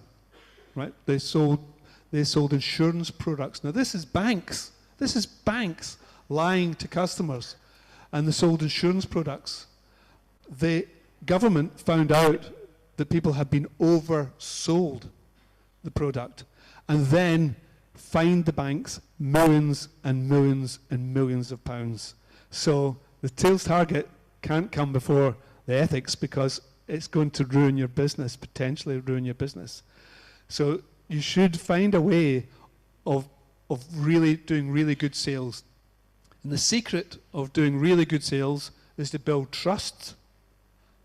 right? They sold insurance products. Now this is banks. This is banks lying to customers, and they sold insurance products. The government found out that people had been oversold the product, and then fined the banks millions and millions and millions of pounds. So the sales target can't come before the ethics, because it's going to ruin your business, potentially ruin your business. So you should find a way of really doing really good sales. And the secret of doing really good sales is to build trust,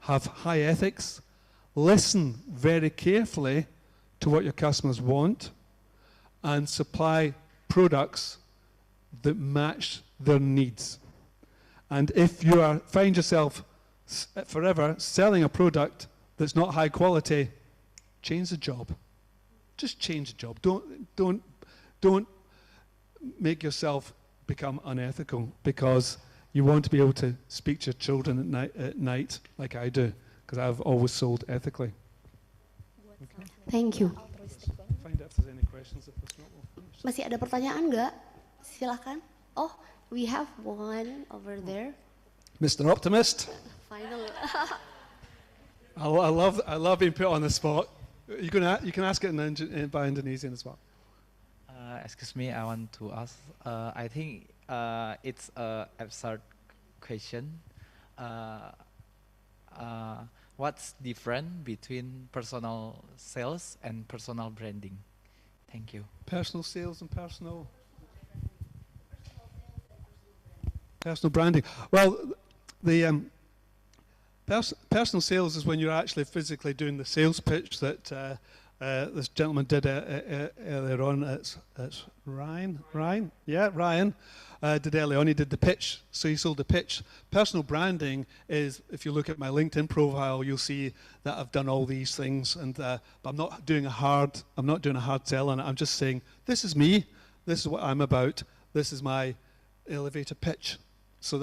have high ethics, listen very carefully to what your customers want, and supply products that match their needs. And if you find yourself forever selling a product that's not high quality, change the job. Just change the job. Don't make yourself become unethical because you want to be able to speak to your children at night like I do, because I've always sold ethically. Okay. Thank you. Find out if there's any questions. If there's not, we'll finish. Masih ada pertanyaan nggak? Silahkan. Oh, we have one over there. Mr. Optimist. Finally. I love being put on the spot. You can ask it by Indonesian as well. Excuse me, I want to ask. I think it's an absurd question. What's different between personal sales and personal branding? Thank you. Personal sales and personal branding. Well, the personal sales is when you're actually physically doing the sales pitch that this gentleman did earlier on. It's Ryan? Yeah, Ryan did earlier on. He did the pitch, so he sold the pitch. Personal branding is, if you look at my LinkedIn profile, you'll see that I've done all these things, and but I'm not doing a hard sell on it. I'm just saying, this is me, this is what I'm about, this is my elevator pitch. So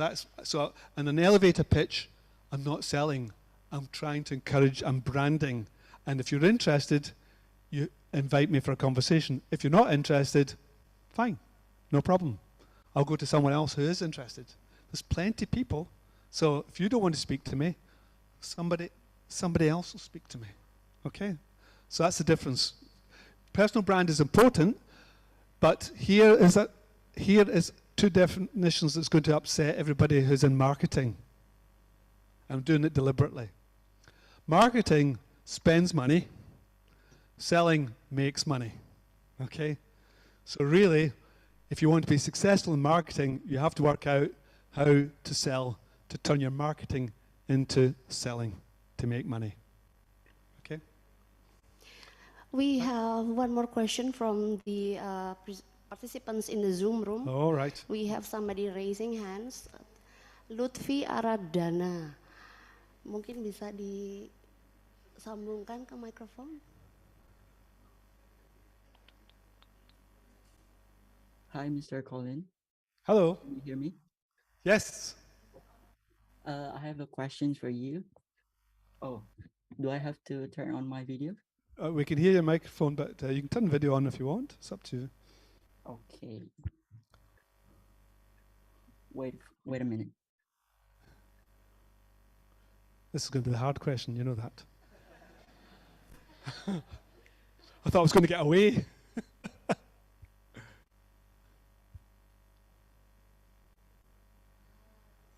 in an elevator pitch, I'm not selling. I'm trying to encourage. I'm branding. And if you're interested, you invite me for a conversation. If you're not interested, fine, no problem. I'll go to someone else who is interested. There's plenty of people. So if you don't want to speak to me, somebody else will speak to me. Okay? So that's the difference. Personal brand is important, but here is two definitions that's going to upset everybody who's in marketing. I'm doing it deliberately. Marketing spends money. Selling makes money. Okay? So really, if you want to be successful in marketing, you have to work out how to sell, to turn your marketing into selling, to make money. Okay? We have one more question from the participants in the Zoom room. All right. We have somebody raising hands. Lutfi Aradana. Mungkin bisa disambungkan ke mikrofon. Hi, Mr. Colin. Hello. Can you hear me? Yes. I have a question for you. Oh, do I have to turn on my video? We can hear your microphone, but you can turn the video on if you want. It's up to you. Okay. Wait a minute. This is going to be the hard question, you know that. I thought I was going to get away.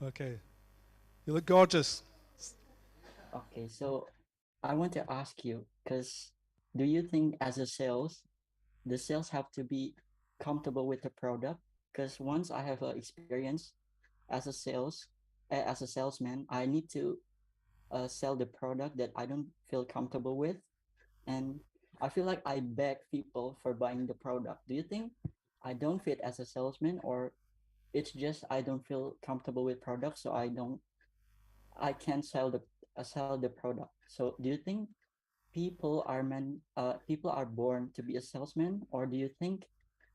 Okay. You look gorgeous. Okay, so I want to ask you, because do you think as a the sales have to be comfortable with the product? Because once I have experience as a salesman, I need to sell the product that I don't feel comfortable with, and I feel like I beg people for buying the product. Do you think I don't fit as a salesman, or it's just I don't feel comfortable with products, so I can't sell the product? So do you think people are born to be a salesman, or do you think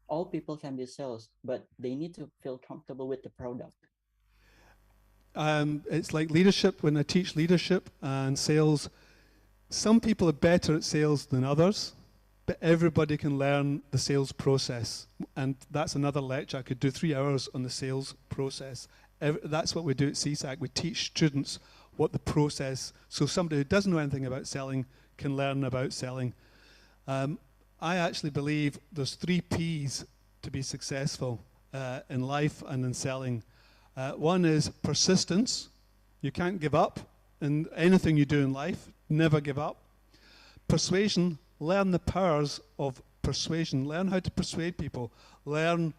all people can be sales, but they need to feel comfortable with the product? It's like leadership. When I teach leadership and sales, some people are better at sales than others, but everybody can learn the sales process. And that's another lecture. I could do 3 hours on the sales process. That's what we do at CSAC. We teach students what the process, so somebody who doesn't know anything about selling can learn about selling. I actually believe there's 3 Ps to be successful in life and in selling. One is persistence. You can't give up in anything you do in life. Never give up. Persuasion. Learn the powers of persuasion. Learn how to persuade people. Learn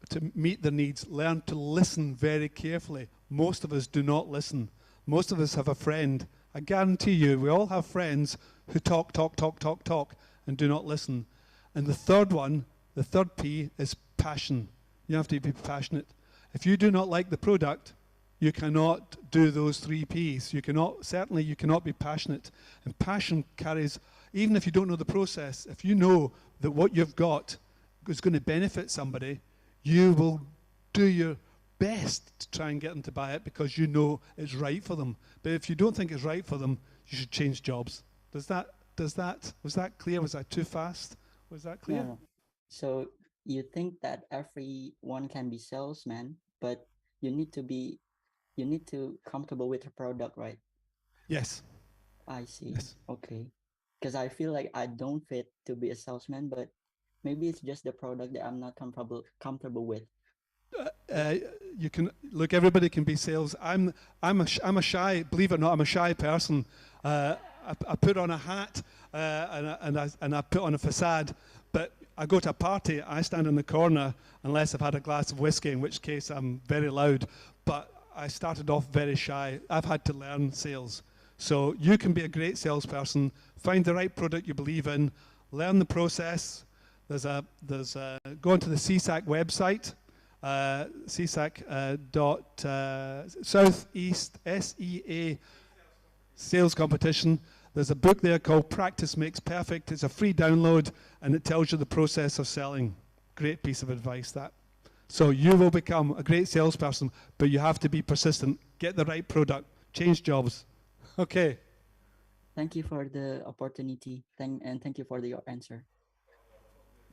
to meet their needs. Learn to listen very carefully. Most of us do not listen. Most of us have a friend. I guarantee you, we all have friends who talk, and do not listen. And the third one The third P is passion. You have to be passionate. If you do not like the product, you cannot do those 3 Ps. You cannot be passionate. And passion carries, even if you don't know the process, if you know that what you've got is going to benefit somebody, you will do your best to try and get them to buy it because you know it's right for them. But if you don't think it's right for them, you should change jobs. Was that clear? Was that too fast? Was that clear? No. So you think that everyone can be salesman, but you need to comfortable with the product, right? Yes. I see. Yes. Okay. Because I feel like I don't fit to be a salesman, but maybe it's just the product that I'm not comfortable with. You can look. Everybody can be sales. I'm a shy. Believe it or not, I'm a shy person. I put on a hat and I put on a facade. But I go to a party. I stand in the corner unless I've had a glass of whiskey, in which case I'm very loud. But I started off very shy. I've had to learn sales. So you can be a great salesperson. Find the right product you believe in. Learn the process. Go onto the CSAC website. CSAC Southeast SEA sales competition. There's a book there called Practice Makes Perfect. It's a free download and it tells you the process of selling. Great piece of advice that. So you will become a great salesperson, but you have to be persistent. Get the right product. Change jobs. Okay. Thank you for the opportunity. Thank you for your answer.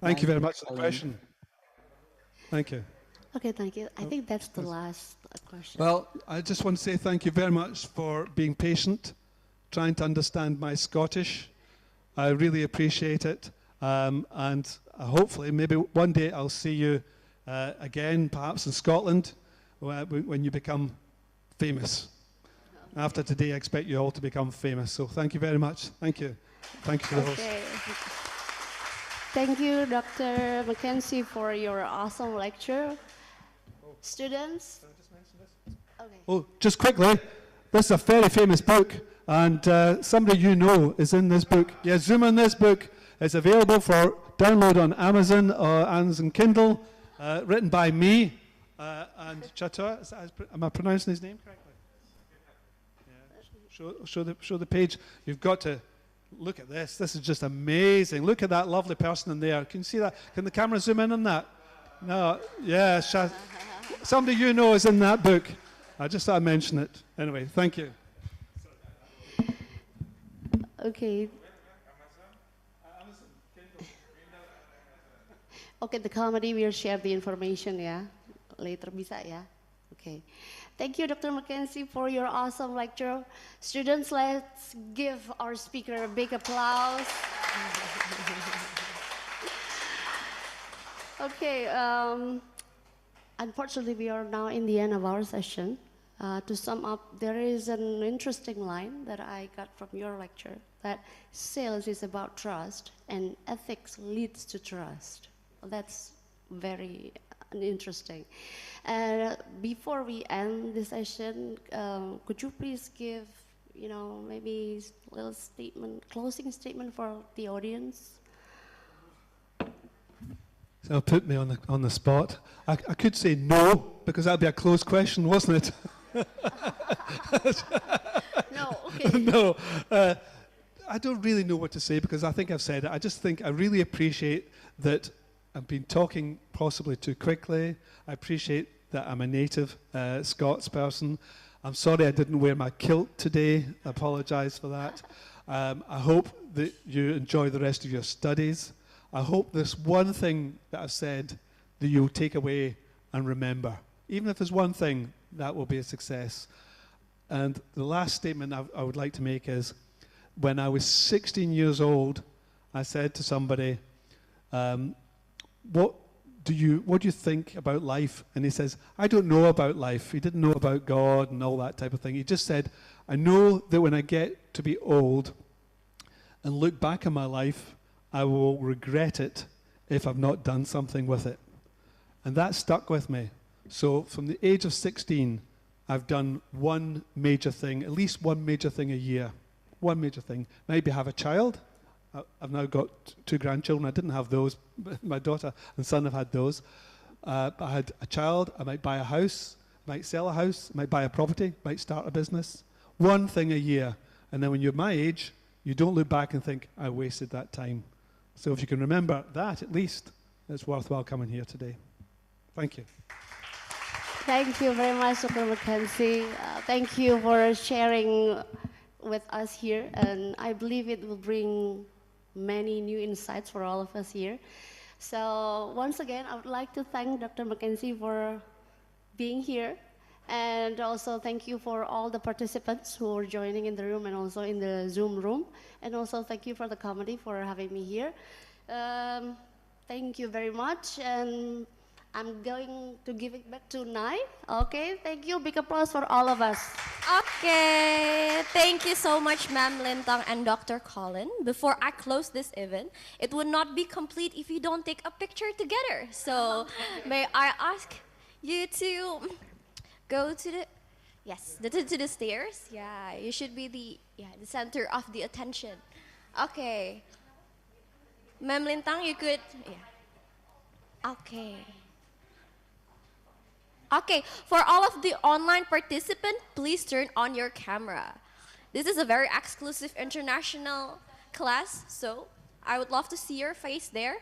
Thank you very much for the question. Thank you. Okay, thank you. I think that's the last question. Well, I just want to say thank you very much for being patient, trying to understand my Scottish. I really appreciate it. And hopefully, maybe one day I'll see you again, perhaps in Scotland, when you become famous. After today, I expect you all to become famous. So thank you very much. Thank you. Thank you for the host. Thank you, Dr. Mckenzie, for your awesome lecture. Students? Can I just mention this? Okay. Oh, just quickly, this is a very famous book, and somebody you know is in this book. Yeah, zoom in this book. It's available for download on Amazon or Amazon Kindle, written by me and Chatur. Am I pronouncing his name correctly? Yeah. Show the page. You've got to look at this. This is just amazing. Look at that lovely person in there. Can you see that? Can the camera zoom in on that? No. Yeah. Somebody you know is in that book. I just thought I'd mention it. Anyway, thank you. Okay. Okay, the committee will share the information, yeah? Later bisa, yeah? Okay. Thank you, Dr. Mckenzie, for your awesome lecture. Students, let's give our speaker a big applause. Okay, unfortunately, we are now in the end of our session. To sum up, there is an interesting line that I got from your lecture, that sales is about trust and ethics leads to trust. That's very interesting. Before we end the session, could you please give, maybe a little closing statement for the audience? So put me on the spot. I could say no, because that'd be a closed question, wasn't it? No, okay. No. I don't really know what to say, because I think I've said it. I just think I really appreciate that I've been talking possibly too quickly. I appreciate that I'm a native Scots person. I'm sorry I didn't wear my kilt today. I apologise for that. I hope that you enjoy the rest of your studies. I hope this one thing that I've said that you'll take away and remember. Even if there's one thing, that will be a success. And the last statement I would like to make is, when I was 16 years old, I said to somebody, what do you think about life? And he says, I don't know about life. He didn't know about God and all that type of thing. He just said, I know that when I get to be old and look back on my life, I will regret it if I've not done something with it. And that stuck with me. So from the age of 16, I've done one major thing, at least one major thing a year. One major thing. Maybe have a child. I've now got 2 grandchildren. I didn't have those. My daughter and son have had those. I had a child. I might buy a house, might sell a house, might buy a property, might start a business. One thing a year. And then when you're my age, you don't look back and think, I wasted that time. So if you can remember that, at least, it's worthwhile coming here today. Thank you. Thank you very much, Dr. Mckenzie. Thank you for sharing with us here, and I believe it will bring many new insights for all of us here. So once again, I would like to thank Dr. Mckenzie for being here, and also thank you for all the participants who are joining in the room and also in the Zoom room, and also thank you for the committee for having me here. Thank you very much, and I'm going to give it back to Nai. Okay, thank you. Big applause for all of us. Okay, thank you so much, Ma'am Lintang and Dr. Colin. Before I close this event, it would not be complete if you don't take a picture together. So, may I ask you to go to the, yes, to the stairs. Yeah, you should be the center of the attention. Okay, Ma'am Lintang, you could, yeah. Okay. Okay, for all of the online participants, please turn on your camera. This is a very exclusive international class, so I would love to see your face there.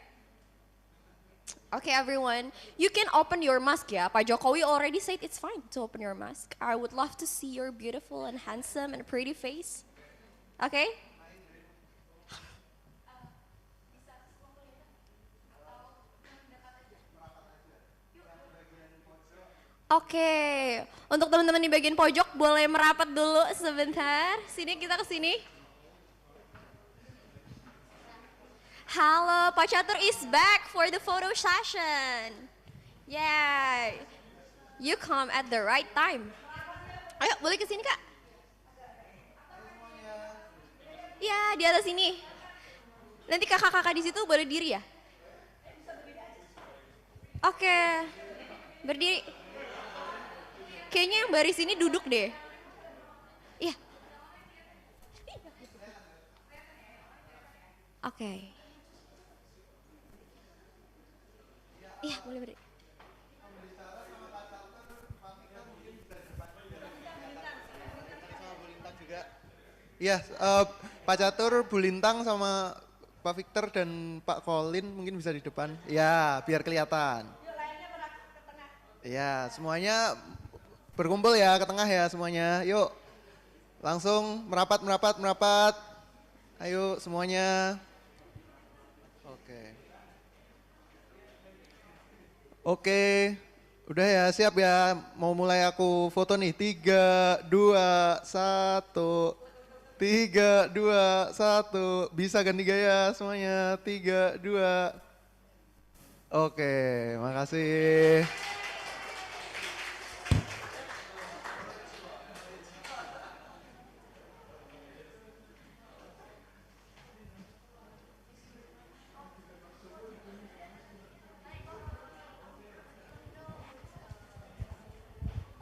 Okay, everyone, you can open your mask, ya. Pak Jokowi already said it's fine to open your mask. I would love to see your beautiful and handsome and pretty face. Okay? Oke, untuk teman-teman di bagian pojok boleh merapat dulu sebentar. Sini, kita ke sini. Halo, Pak Catur is back for the photo session. Yeah, you come at the right time. Ayo, boleh ke sini, Kak? Ya, di atas sini. Nanti kakak-kakak di situ boleh diri ya? Oke, berdiri. Kayaknya yang baris ini duduk deh. Iya. Oke. Iya, boleh berdiri. Iya, Pak Catur, Bu Lintang sama Pak Victor dan Pak Colin mungkin bisa di depan. Ya, biar kelihatan. Ya, semuanya berkumpul ya ke tengah ya semuanya. Yuk, langsung merapat. Ayo semuanya. Oke, udah ya, siap ya. Mau mulai aku foto nih. 3, 2, 1. 3, 2, 1. Bisa ganti gaya semuanya. 3, 2. Oke, makasih.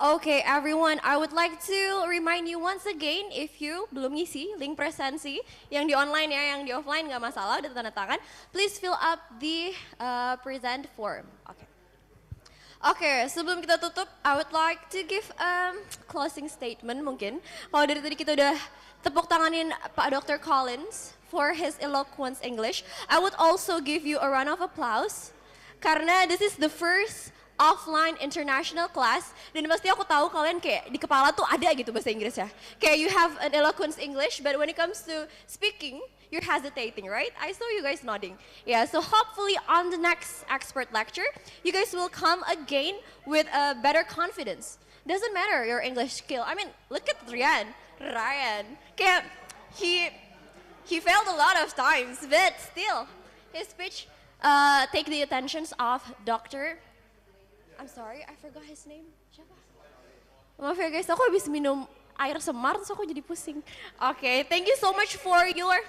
Okay, everyone, I would like to remind you once again, if you belum ngisi link presensi, yang di online ya, yang di offline nggak masalah, udah tanda tangan, please fill up the present form. Okay, sebelum kita tutup, I would like to give closing statement mungkin. Kalau dari tadi kita udah tepuk tanganin Pak Dr. Collins for his eloquent English, I would also give you a round of applause, karena this is the first offline international class, dan pasti aku tahu kalian kayak di kepala tuh ada gitu bahasa Inggris ya. Kayak you have an eloquent English, but when it comes to speaking, you're hesitating, right? I saw you guys nodding. Yeah, so hopefully on the next expert lecture, you guys will come again with a better confidence. Doesn't matter your English skill. I mean, look at Ryan. Kayak he failed a lot of times, but still, his speech take the attentions of Dr. I'm sorry, I forgot his name. Siapa? Maaf ya guys, aku habis minum air semar terus aku jadi pusing. Okay, thank you so much for your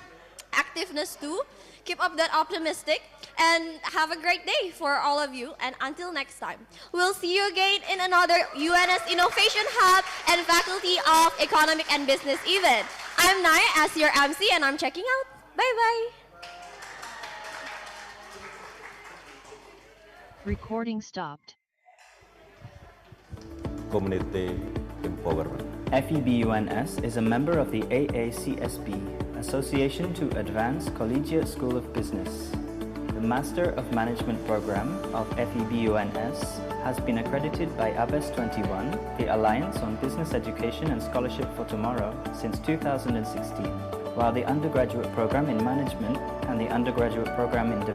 activeness too. Keep up that optimistic and have a great day for all of you. And until next time, we'll see you again in another UNS Innovation Hub and Faculty of Economic and Business event. I'm Naya as your MC and I'm checking out. Bye-bye. Recording stopped. Community empowerment. FEB-UNS is a member of the AACSB, Association to Advance Collegiate School of Business. The Master of Management program of FEB-UNS has been accredited by ABES 21, the Alliance on Business Education and Scholarship for Tomorrow, since 2016, while the undergraduate program in management and the undergraduate program in